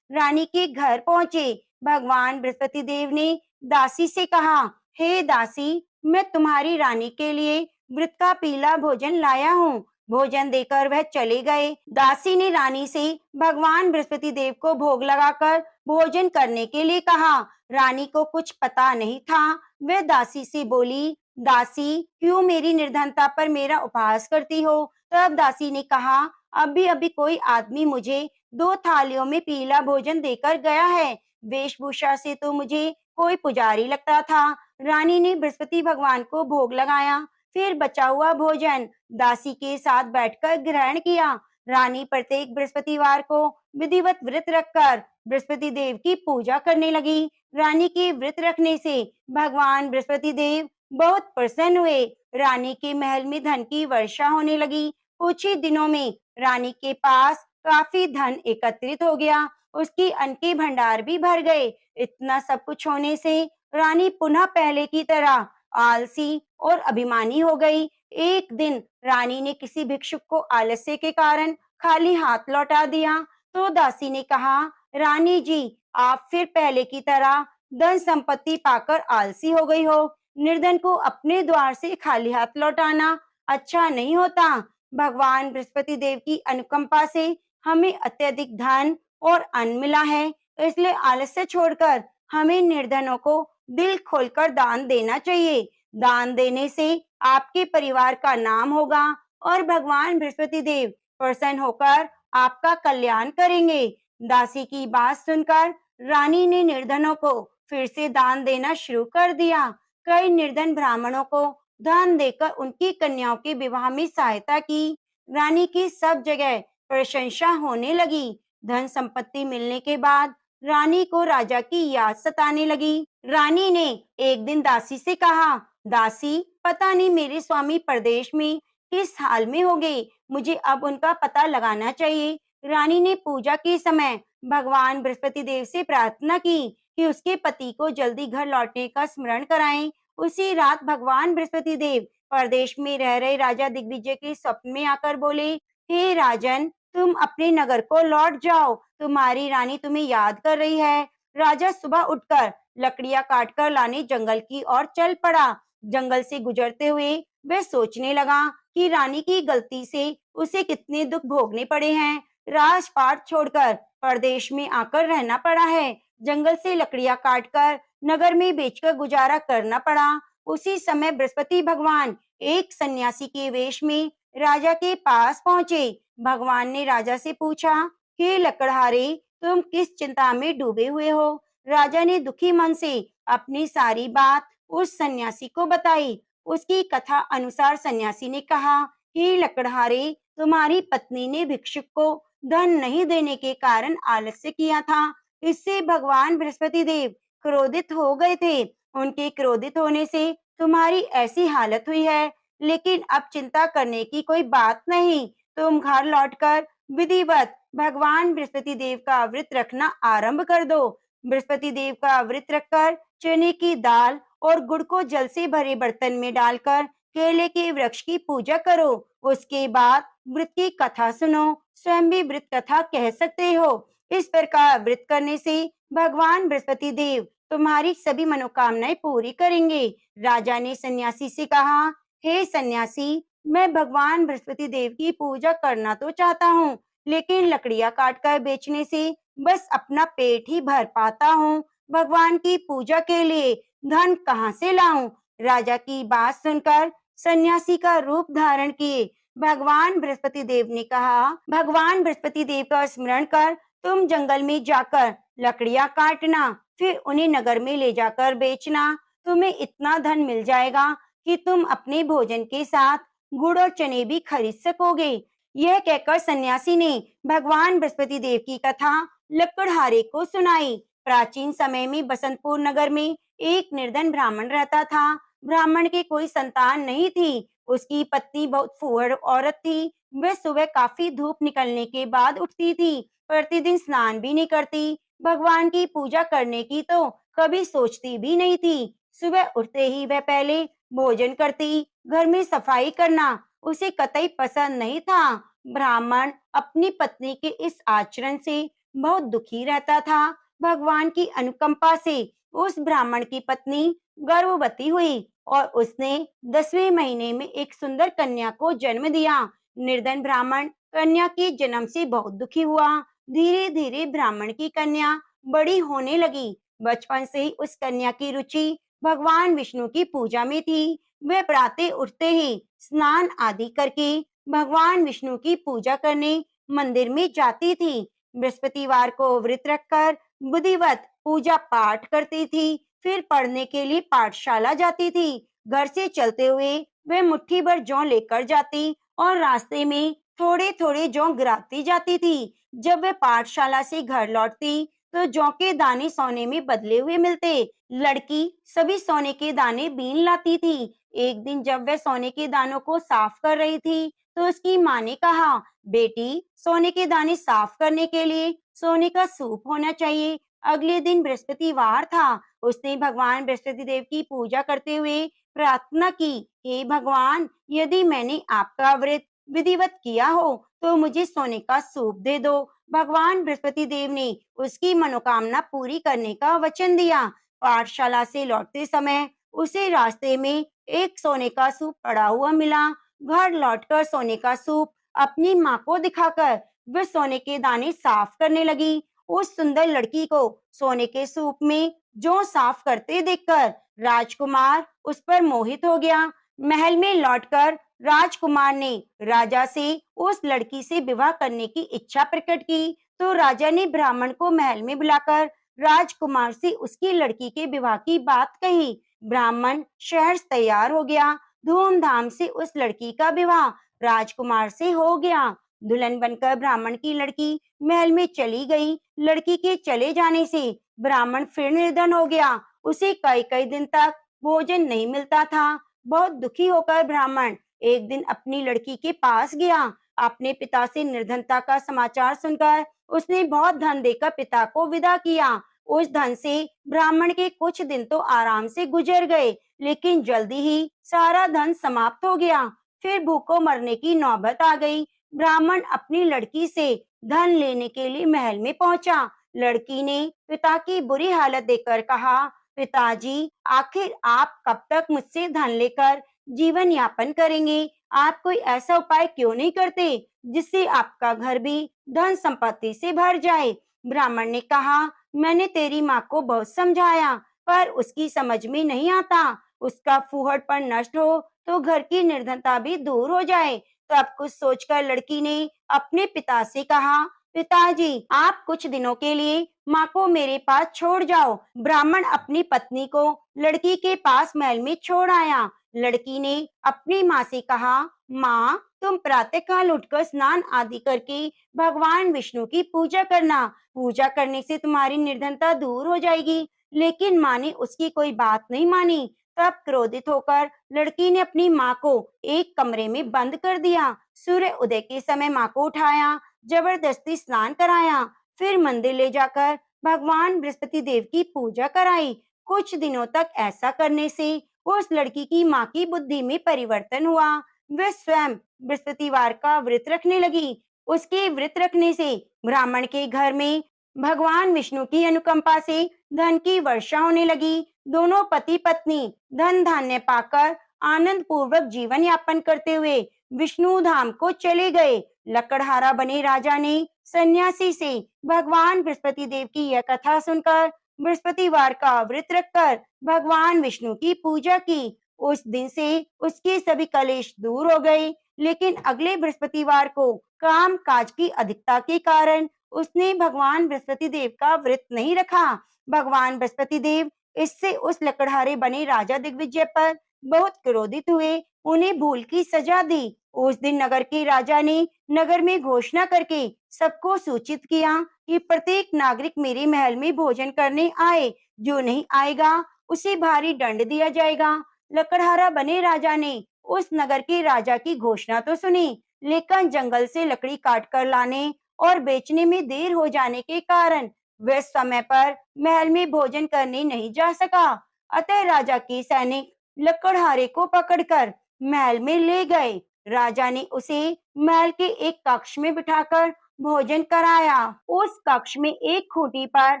रानी के घर पहुंचे। भगवान बृहस्पति देव ने दासी से कहा, हे दासी, मैं तुम्हारी रानी के लिए व्रत का पीला भोजन लाया हूँ। भोजन देकर वह चले गए। दासी ने रानी से भगवान बृहस्पति देव को भोग लगाकर भोजन करने के लिए कहा। रानी को कुछ पता नहीं था। वह दासी से बोली, दासी, क्यों मेरी निर्धनता पर मेरा उपहास करती हो? तब दासी ने कहा, अभी अभी कोई आदमी मुझे 2 थालियों में पीला भोजन देकर गया है। वेशभूषा से तो मुझे कोई पुजारी लगता था। रानी ने बृहस्पति भगवान को भोग लगाया, फिर बचा हुआ भोजन दासी के साथ बैठकर ग्रहण किया। रानी प्रत्येक बृहस्पतिवार को विधिवत व्रत रखकर बृहस्पति देव की पूजा करने लगी। रानी के व्रत रखने से भगवान बृहस्पति देव बहुत प्रसन्न हुए। रानी के महल में धन की वर्षा होने लगी। कुछ ही दिनों में रानी के पास काफी धन एकत्रित हो गया। उसकी अन्न के भंडार भी भर गए। इतना सब कुछ होने से रानी पुनः पहले की तरह आलसी और अभिमानी हो गई। एक दिन रानी ने किसी भिक्षुक को आलस्य के कारण खाली हाथ लौटा दिया, तो दासी ने कहा, रानी जी, आप फिर पहले की तरह धन संपत्ति पाकर आलसी हो गई हो। निर्धन को अपने द्वार से खाली हाथ लौटाना अच्छा नहीं होता। भगवान बृहस्पति देव की अनुकंपा से हमें अत्यधिक धन और अन्न मिला है, इसलिए आलस्य छोड़कर हमें निर्धनों को दिल खोलकर दान देना चाहिए। दान देने से आपके परिवार का नाम होगा और भगवान बृहस्पति देव प्रसन्न होकर आपका कल्याण करेंगे। दासी की बात सुनकर रानी ने निर्धनों को फिर से दान देना शुरू कर दिया। कई निर्धन ब्राह्मणों को दान देकर उनकी कन्याओं के विवाह में सहायता की। रानी की सब जगह प्रशंसा होने लगी। धन संपत्ति मिलने के बाद रानी को राजा की याद सताने लगी। रानी ने एक दिन दासी से कहा, दासी, पता नहीं मेरे स्वामी परदेश में किस हाल में हो गए, मुझे अब उनका पता लगाना चाहिए। रानी ने पूजा के समय भगवान बृहस्पति देव से प्रार्थना की कि उसके पति को जल्दी घर लौटने का स्मरण कराएं। उसी रात भगवान बृहस्पति देव परदेश में रह रहे राजा दिग्विजय के स्वप्न में आकर बोले, हे राजन, तुम अपने नगर को लौट जाओ, तुम्हारी रानी तुम्हें याद कर रही है। राजा सुबह उठकर लकड़ियां काटकर लाने जंगल की ओर चल पड़ा। जंगल से गुजरते हुए वह सोचने लगा कि रानी की गलती से उसे कितने दुख भोगने पड़े हैं। राजपाट छोड़कर परदेश में आकर रहना पड़ा है। जंगल से लकड़ियां काटकर नगर में बेचकर गुजारा करना पड़ा। उसी समय बृहस्पति भगवान एक सन्यासी के वेश में राजा के पास पहुंचे। भगवान ने राजा से पूछा, हे लकड़हारे, तुम किस चिंता में डूबे हुए हो? राजा ने दुखी मन से अपनी सारी बात उस सन्यासी को बताई। उसकी कथा अनुसार सन्यासी ने कहा, हे लकड़हारे, तुम्हारी पत्नी ने भिक्षुक को धन नहीं देने के कारण आलस्य किया था। इससे भगवान बृहस्पति देव क्रोधित हो गए थे। उनके क्रोधित होने से तुम्हारी ऐसी हालत हुई है। लेकिन अब चिंता करने की कोई बात नहीं। तुम घर लौटकर विधिवत भगवान बृहस्पति देव का व्रत रखना आरंभ कर दो। बृहस्पति देव का व्रत रखकर चने की दाल और गुड़ को जल से भरे बर्तन में डालकर केले के वृक्ष की पूजा करो। उसके बाद व्रत की कथा सुनो। स्वयं भी व्रत कथा कह सकते हो। इस प्रकार व्रत करने से भगवान बृहस्पति देव तुम्हारी सभी मनोकामनाएं पूरी करेंगे। राजा ने सन्यासी से कहा, हे सन्यासी, मैं भगवान बृहस्पति देव की पूजा करना तो चाहता हूँ, लेकिन लकड़ियां काटकर बेचने से बस अपना पेट ही भर पाता हूँ। भगवान की पूजा के लिए धन कहाँ से लाऊं? राजा की बात सुनकर सन्यासी का रूप धारण किए भगवान बृहस्पति देव ने कहा, भगवान बृहस्पति देव का स्मरण कर तुम जंगल में जाकर लकड़ियां काटना, फिर उन्हें नगर में ले जाकर बेचना। तुम्हें इतना धन मिल जाएगा कि तुम अपने भोजन के साथ गुड़ और चने भी खरीद सकोगे। यह कहकर सन्यासी ने भगवान बृहस्पति देव की कथा लकड़हारे को सुनाई। प्राचीन समय में बसंतपुर नगर में एक निर्धन ब्राह्मण रहता था। ब्राह्मण के कोई संतान नहीं थी। उसकी पत्नी बहुत फूहड़ औरत थी। वह सुबह काफी धूप निकलने के बाद उठती थी। प्रतिदिन स्नान भी नहीं करती। भगवान की पूजा करने की तो कभी सोचती भी नहीं थी। सुबह उठते ही वह पहले भोजन करती, घर में सफाई करना उसे कतई पसंद नहीं था। ब्राह्मण अपनी पत्नी के इस आचरण से बहुत दुखी रहता था। भगवान की अनुकंपा से उस ब्राह्मण की पत्नी गर्भवती हुई और उसने 10वें महीने में एक सुंदर कन्या को जन्म दिया। निर्धन ब्राह्मण कन्या के जन्म से बहुत दुखी हुआ। धीरे धीरे ब्राह्मण की कन्या बड़ी होने लगी। बचपन से ही उस कन्या की रुचि भगवान विष्णु की पूजा में थी। वह प्रातः उठते ही स्नान आदि करके भगवान विष्णु की पूजा करने मंदिर में जाती थी। बृहस्पतिवार को व्रत रखकर विधिवत पूजा पाठ करती थी। फिर पढ़ने के लिए पाठशाला जाती थी। घर से चलते हुए वह मुट्ठी भर जौ लेकर जाती और रास्ते में थोड़े थोड़े जौ गिराती जाती थी। जब वह पाठशाला से घर लौटती तो जौ के दाने सोने में बदले हुए मिलते। लड़की सभी सोने के दाने बीन लाती थी। एक दिन जब वह सोने के दानों को साफ कर रही थी तो उसकी माँ ने कहा, बेटी, सोने के दाने साफ करने के लिए सोने का सूप होना चाहिए। अगले दिन बृहस्पतिवार था। उसने भगवान बृहस्पति देव की पूजा करते हुए प्रार्थना की, हे भगवान, यदि मैंने आपका व्रत विधिवत किया हो तो मुझे सोने का सूप दे दो। भगवान बृहस्पति देव ने उसकी मनोकामना पूरी करने का वचन दिया। पाठशाला से लौटते समय उसे रास्ते में एक सोने का सूप पड़ा हुआ मिला। घर लौटकर सोने का सूप अपनी माँ को दिखाकर वह सोने के दाने साफ करने लगी। उस सुंदर लड़की को सोने के सूप में जौ साफ करते देखकर राजकुमार उस पर मोहित हो गया। महल में लौटकर राजकुमार ने राजा से उस लड़की से विवाह करने की इच्छा प्रकट की। तो राजा ने ब्राह्मण को महल में बुलाकर राजकुमार से उसकी लड़की के विवाह की बात कही। ब्राह्मण शहर से तैयार हो गया। धूमधाम से उस लड़की का विवाह राजकुमार से हो गया। दुल्हन बनकर ब्राह्मण की लड़की महल में चली गई। लड़की के चले जाने से ब्राह्मण फिर निर्धन हो गया। उसे कई कई दिन तक भोजन नहीं मिलता था। बहुत दुखी होकर ब्राह्मण एक दिन अपनी लड़की के पास गया। अपने पिता से निर्धनता का समाचार सुनकर उसने बहुत धन देकर पिता को विदा किया। उस धन से ब्राह्मण के कुछ दिन तो आराम से गुजर गए, लेकिन जल्दी ही सारा धन समाप्त हो गया। फिर भूखों मरने की नौबत आ गई। ब्राह्मण अपनी लड़की से धन लेने के लिए महल में पहुंचा। लड़की ने पिता की बुरी हालत देखकर कहा, पिताजी, आखिर आप कब तक मुझसे धन लेकर जीवन यापन करेंगे? आप कोई ऐसा उपाय क्यों नहीं करते जिससे आपका घर भी धन संपत्ति से भर जाए? ब्राह्मण ने कहा, मैंने तेरी माँ को बहुत समझाया, पर उसकी समझ में नहीं आता। उसका फूहड़पन नष्ट हो तो घर की निर्धनता भी दूर हो जाए। तब कुछ सोचकर लड़की ने अपने पिता से कहा, पिताजी, आप कुछ दिनों के लिए माँ को मेरे पास छोड़ जाओ। ब्राह्मण अपनी पत्नी को लड़की के पास महल में छोड़ आया। लड़की ने अपनी माँ से कहा, माँ, तुम प्रातःकाल उठकर स्नान आदि करके भगवान विष्णु की पूजा करना। पूजा करने से तुम्हारी निर्धनता दूर हो जाएगी। लेकिन माँ ने उसकी कोई बात नहीं मानी। तब क्रोधित होकर लड़की ने अपनी माँ को एक कमरे में बंद कर दिया। सूर्य उदय के समय माँ को उठाया, जबरदस्ती स्नान कराया, फिर मंदिर ले जाकर भगवान बृहस्पति देव की पूजा कराई। कुछ दिनों तक ऐसा करने से उस लड़की की माँ की बुद्धि में परिवर्तन हुआ। वह स्वयं बृहस्पतिवार का व्रत रखने लगी। उसके व्रत रखने से ब्राह्मण के घर में भगवान विष्णु की अनुकंपा से धन की वर्षा होने लगी। दोनों पति पत्नी धन धान्य पाकर आनंद पूर्वक जीवन यापन करते हुए विष्णु धाम को चले गए। लकड़हारा बने राजा ने सन्यासी से भगवान बृहस्पति देव की यह कथा सुनकर बृहस्पतिवार का व्रत रखकर भगवान विष्णु की पूजा की। उस दिन से उसके सभी कलेश दूर हो गए। लेकिन अगले बृहस्पतिवार को काम काज की अधिकता के कारण उसने भगवान बृहस्पति देव का व्रत नहीं रखा। भगवान बृहस्पति देव इससे उस लकड़हारे बने राजा दिग्विजय पर बहुत क्रोधित हुए। उन्हें भूल की सजा दी। उस दिन नगर के राजा ने नगर में घोषणा करके सबको सूचित किया कि प्रत्येक नागरिक मेरे महल में भोजन करने आए। जो नहीं आएगा उसे भारी दंड दिया जाएगा। लकड़हारा बने राजा ने उस नगर के राजा की घोषणा तो सुनी, लेकिन जंगल से लकड़ी काट कर लाने और बेचने में देर हो जाने के कारण वह समय पर महल में भोजन करने नहीं जा सका। अतः राजा के सैनिक लकड़हारे को पकड़कर महल में ले गए। राजा ने उसे महल के एक कक्ष में बिठाकर भोजन कराया। उस कक्ष में एक खूंटी पर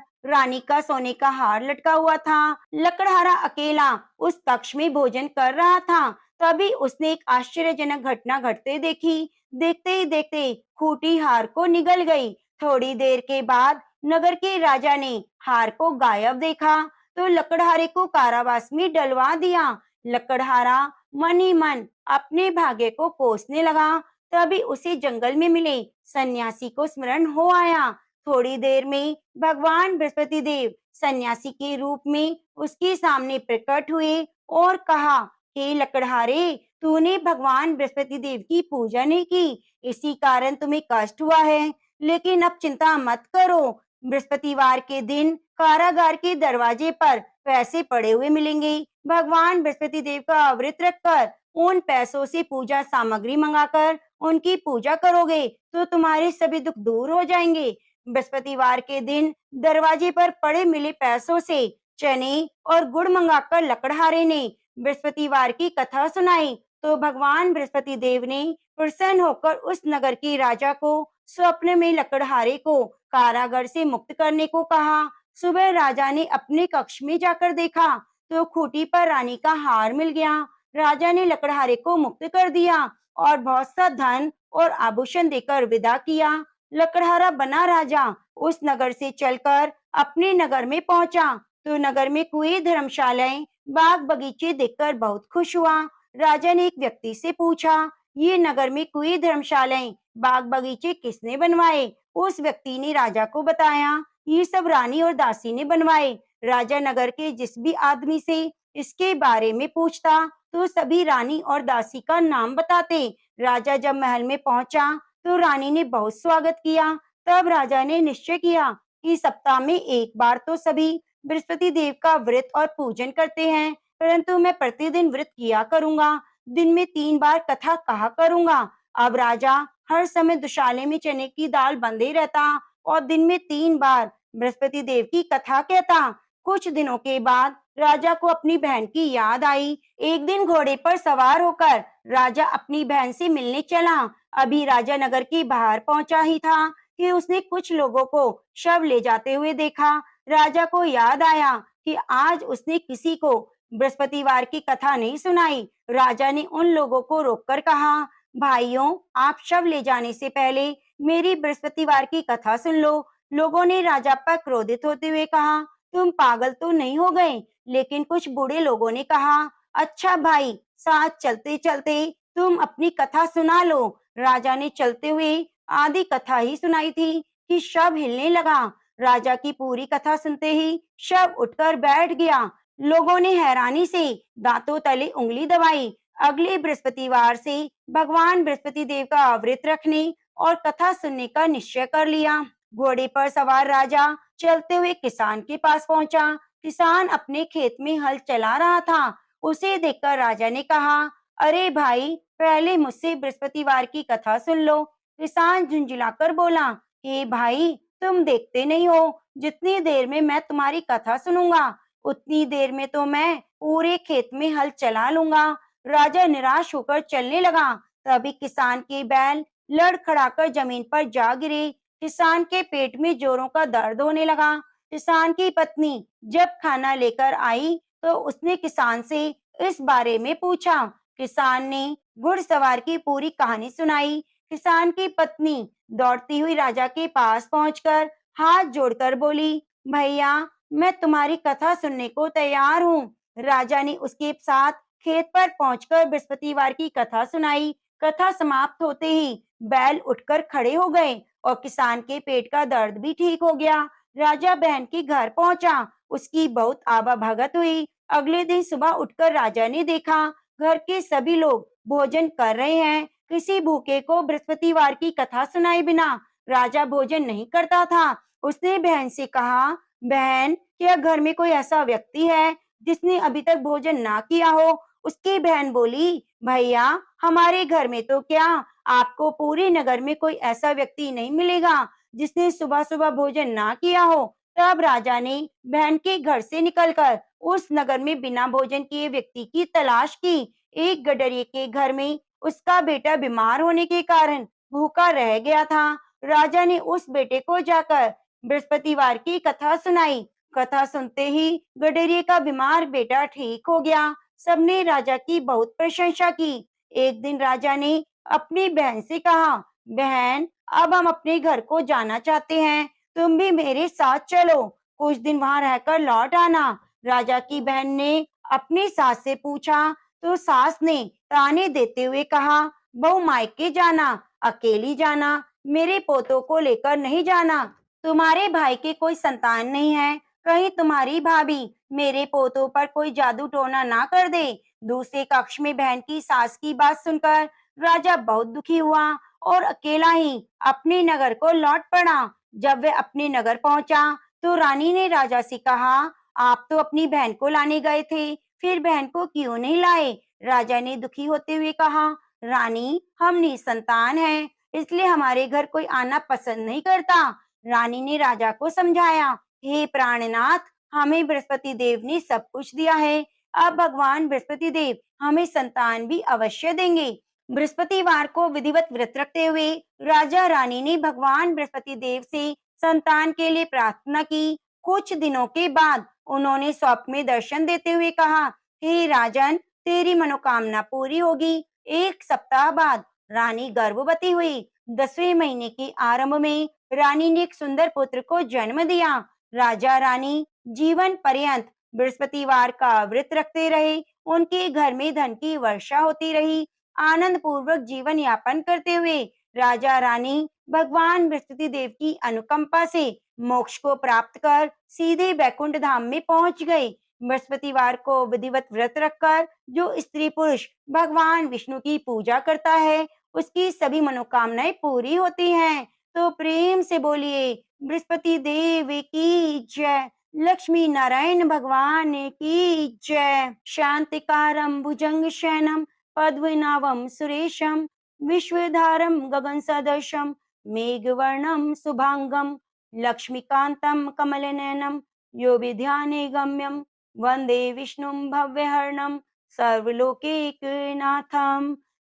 रानी का सोने का हार लटका हुआ था। लकड़हारा अकेला उस कक्ष में भोजन कर रहा था। तभी उसने एक आश्चर्यजनक घटना घटते देखी। देखते ही देखते खूंटी हार को निगल गई। थोड़ी देर के बाद नगर के राजा ने हार को गायब देखा तो लकड़हारे को कारावास में डलवा दिया। लकड़हारा मन ही मन अपने भाग्य को कोसने लगा। तभी उसे जंगल में मिले सन्यासी को स्मरण हो आया। थोड़ी देर में भगवान बृहस्पति देव सन्यासी के रूप में उसके सामने प्रकट हुए और कहा, हे लकड़हारे, तूने भगवान बृहस्पति देव की पूजा नहीं की, इसी कारण तुम्हें कष्ट हुआ है। लेकिन अब चिंता मत करो, बृहस्पतिवार के दिन कारागार के दरवाजे पर पैसे पड़े हुए मिलेंगे। भगवान बृहस्पति देव का व्रत रखकर उन पैसों से पूजा सामग्री मंगाकर उनकी पूजा करोगे तो तुम्हारे सभी दुख दूर हो जाएंगे। बृहस्पतिवार के दिन दरवाजे पर पड़े मिले पैसों से चने और गुड़ मंगाकर लकड़हारे ने बृहस्पतिवार की कथा सुनाई तो भगवान बृहस्पति देव ने प्रसन्न होकर उस नगर के राजा को स्वप्न में लकड़हारे को कारागार से मुक्त करने को कहा। सुबह राजा ने अपने कक्ष में जाकर देखा तो खूंटी पर रानी का हार मिल गया। राजा ने लकड़हारे को मुक्त कर दिया और बहुत सा धन और आभूषण देकर विदा किया। लकड़हारा बना राजा उस नगर से चलकर अपने नगर में पहुंचा तो नगर में कुएं, धर्मशालाएं, बाग बगीचे देखकर बहुत खुश हुआ। राजा ने एक व्यक्ति से पूछा, ये नगर में कुएं, धर्मशालाएं, बाग बगीचे किसने बनवाए? उस व्यक्ति ने राजा को बताया, ये सब रानी और दासी ने बनवाए। राजा नगर के जिस भी आदमी से इसके बारे में पूछता तो सभी रानी और दासी का नाम बताते। राजा जब महल में पहुंचा तो रानी ने बहुत स्वागत किया। तब राजा ने निश्चय किया कि सप्ताह में एक बार तो सभी बृहस्पति देव का व्रत और पूजन करते हैं, परंतु मैं प्रतिदिन व्रत किया करूंगा, दिन में 3 बार कथा कहा करूंगा। अब राजा हर समय दुशाले में चने की दाल बंधे रहता और दिन में 3 बार बृहस्पति देव की कथा कहता। कुछ दिनों के बाद राजा को अपनी बहन की याद आई। एक दिन घोड़े पर सवार होकर राजा अपनी बहन से मिलने चला। अभी राजा नगर के बाहर पहुंचा ही था कि उसने कुछ लोगों को शव ले जाते हुए देखा। राजा को याद आया कि आज उसने किसी को बृहस्पतिवार की कथा नहीं सुनाई। राजा ने उन लोगों को रोककर कहा, भाइयों, आप शव ले जाने से पहले मेरी बृहस्पतिवार की कथा सुन लो। लोगों ने राजा पर क्रोधित होते हुए कहा, तुम पागल तो नहीं हो गए? लेकिन कुछ बूढ़े लोगों ने कहा, अच्छा भाई, साथ चलते चलते तुम अपनी कथा सुना लो। राजा ने चलते हुए आधी कथा ही सुनाई थी कि शव हिलने लगा। राजा की पूरी कथा सुनते ही शव उठकर बैठ गया। लोगों ने हैरानी से दांतों तले उंगली दबाई। अगले बृहस्पतिवार से भगवान बृहस्पति देव का व्रत रखने और कथा सुनने का निश्चय कर लिया। घोड़े पर सवार राजा चलते हुए किसान के पास पहुंचा। किसान अपने खेत में हल चला रहा था। उसे देखकर राजा ने कहा, अरे भाई, पहले मुझसे बृहस्पतिवार की कथा सुन लो। किसान झुंझुलाकर बोला, हे भाई, तुम देखते नहीं हो, जितनी देर में मैं तुम्हारी कथा सुनूंगा उतनी देर में तो मैं पूरे खेत में हल चला लूंगा। राजा निराश होकर चलने लगा। तभी किसान के बैल लड़खड़ाकर जमीन पर जा गिरे। किसान के पेट में जोरों का दर्द होने लगा। किसान की पत्नी जब खाना लेकर आई तो उसने किसान से इस बारे में पूछा। किसान ने घुड़सवार की पूरी कहानी सुनाई। किसान की पत्नी दौड़ती हुई राजा के पास पहुंचकर हाथ जोड़कर बोली, भैया, मैं तुम्हारी कथा सुनने को तैयार हूँ। राजा ने उसके साथ खेत पर पहुंचकर बृहस्पतिवार की कथा सुनाई। कथा समाप्त होते ही बैल उठकर खड़े हो गए और किसान के पेट का दर्द भी ठीक हो गया। राजा बहन के घर पहुंचा। उसकी बहुत आवा भगत हुई। अगले दिन सुबह उठकर राजा ने देखा घर के सभी लोग भोजन कर रहे हैं। किसी भूखे को बृहस्पतिवार की कथा सुनाए बिना राजा भोजन नहीं करता था। उसने बहन से कहा, बहन, क्या घर में कोई ऐसा व्यक्ति है जिसने अभी तक भोजन ना किया हो? उसकी बहन बोली, भैया, हमारे घर में तो क्या, आपको पूरे नगर में कोई ऐसा व्यक्ति नहीं मिलेगा जिसने सुबह सुबह भोजन ना किया हो। तब राजा ने बहन के घर से निकलकर उस नगर में बिना भोजन किए व्यक्ति की तलाश की। एक गडरिये के घर में उसका बेटा बीमार होने के कारण भूखा रह गया था। राजा ने उस बेटे को जाकर बृहस्पतिवार की कथा सुनाई। कथा सुनते ही गडरिये का बीमार बेटा ठीक हो गया। सबने राजा की बहुत प्रशंसा की। एक दिन राजा ने अपनी बहन से कहा, बहन, अब हम अपने घर को जाना चाहते हैं, तुम भी मेरे साथ चलो, कुछ दिन वहां रहकर लौट आना। राजा की बहन ने अपनी सास से पूछा, तो सास ने ताने देते हुए कहा, बहू मायके जाना, अकेली जाना, मेरे पोतों को लेकर नहीं जाना। तुम्हारे भाई के कोई संतान नहीं है, कहीं तुम्हारी भाभी मेरे पोतों पर कोई जादू टोना ना कर दे। दूसरे कक्ष में बहन की सास की बात सुनकर राजा बहुत दुखी हुआ और अकेला ही अपने नगर को लौट पड़ा। जब वह अपने नगर पहुंचा तो रानी ने राजा से कहा, आप तो अपनी बहन को लाने गए थे, फिर बहन को क्यों नहीं लाए? राजा ने दुखी होते हुए कहा, रानी, हम निसंतान हैं, इसलिए हमारे घर कोई आना पसंद नहीं करता। रानी ने राजा को समझाया, हे प्राणनाथ, हमें बृहस्पति देव ने सब कुछ दिया है, अब भगवान बृहस्पति देव हमें संतान भी अवश्य देंगे। बृहस्पतिवार को विधिवत व्रत रखते हुए राजा रानी ने भगवान बृहस्पति देव से संतान के लिए प्रार्थना की। कुछ दिनों के बाद उन्होंने स्वप्न में दर्शन देते हुए कहा, हे राजन, तेरी मनोकामना पूरी होगी। एक सप्ताह बाद रानी गर्भवती हुई। 10वें महीने के आरंभ में रानी ने एक सुंदर पुत्र को जन्म दिया। राजा रानी जीवन पर्यंत बृहस्पतिवार का व्रत रखते रहे। उनके घर में धन की वर्षा होती रही। आनंद पूर्वक जीवन यापन करते हुए राजा रानी भगवान बृहस्पति देव की अनुकंपा से मोक्ष को प्राप्त कर सीधे बैकुंठ धाम में पहुंच गए। बृहस्पतिवार को विधिवत व्रत रखकर जो स्त्री पुरुष भगवान विष्णु की पूजा करता है, उसकी सभी मनोकामनाएं पूरी होती हैं। तो प्रेम से बोलिए, बृहस्पति देव की जय, लक्ष्मी नारायण भगवान की जय। शांतिकारं भुजंग शयनम पद्मनाभं सुरेशं विश्वधारं गगनसदृशं मेघवर्णं शुभांगं लक्ष्मीकान्तं कमलनयनं योगिध्याने गम्यं वंदे विष्णुं भव्यहरणं सर्वलोकैकनाथं।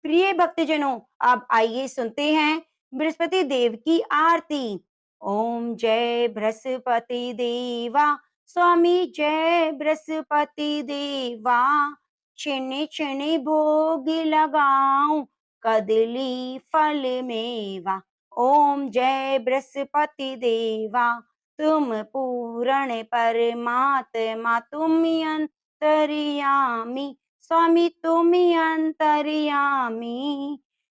प्रिय भक्तजनों, अब आइए सुनते हैं बृहस्पति देव की आरती। ओम जय बृहस्पति देवा, स्वामी जय बृहस्पति देवा, छिने छिने भोग लगाऊं, कदली फल मेवा। ओम जय बृहस्पति देवा, तुम पूर्ण परमात्मा, तुम अंतर्यामी, स्वामी तुम अंतर्यामी,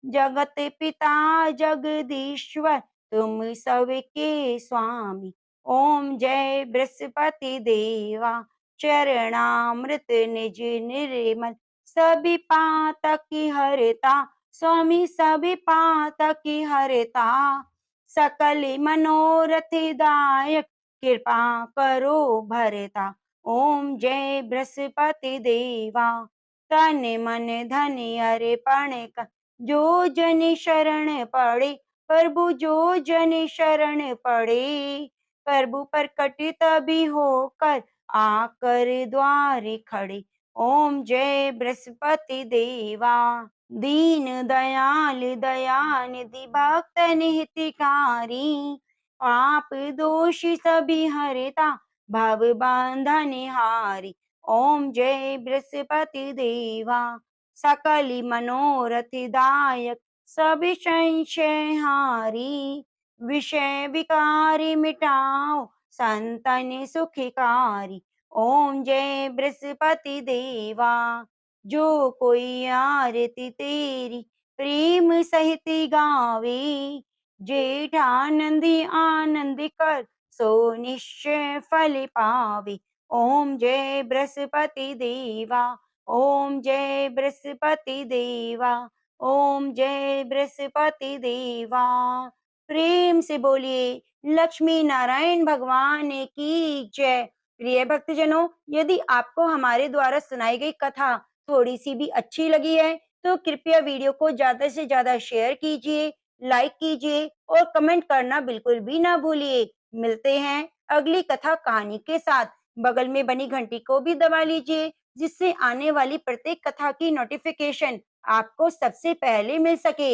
जगत पिता जगदीश्वर, तुम सबके स्वामी। ओम जय बृहस्पति देवा, चरणामृत निज निर्मल, सभी पातक की हरता, स्वामी सभी पातक की हरता, सकल मनोरथ दायक, कृपा करो भरता। ओम जय बृहस्पति देवा, तन मन धन अर्पण कर, जो जन शरण पड़े, प्रभु जो जन शरण पड़े, प्रभु प्रकट तभी होकर आकर द्वारे खड़े। ओम जय बृहस्पति देवा, दीन दयाल दयानिधि भक्त हितकारी, पाप दोष सभी हरता, भव बंधन हारी। ओम जय बृहस्पति देवा, सकल मनोरथ दायक, सभी संशय हारी, विषय विकारी मिटाओ, संतन सुखकारी। ओम जय बृहस्पति देवा, जो कोई आरती तेरी प्रेम सहित गावे, जेठानंदी आनंद कर, सो निश्चय फल पावे। ओम जय बृहस्पति देवा, ओम जय बृहस्पति देवा, ओम जय बृहस्पति देवा। प्रेम से बोलिए, लक्ष्मी नारायण भगवान की जय। प्रिय भक्तजनों, यदि आपको हमारे द्वारा सुनाई गई कथा थोड़ी सी भी अच्छी लगी है तो कृपया वीडियो को ज्यादा से ज्यादा शेयर कीजिए, लाइक कीजिए और कमेंट करना बिल्कुल भी ना भूलिए। मिलते हैं अगली कथा कहानी के साथ। बगल में बनी घंटी को भी दबा लीजिए, जिससे आने वाली प्रत्येक कथा की नोटिफिकेशन आपको सबसे पहले मिल सके।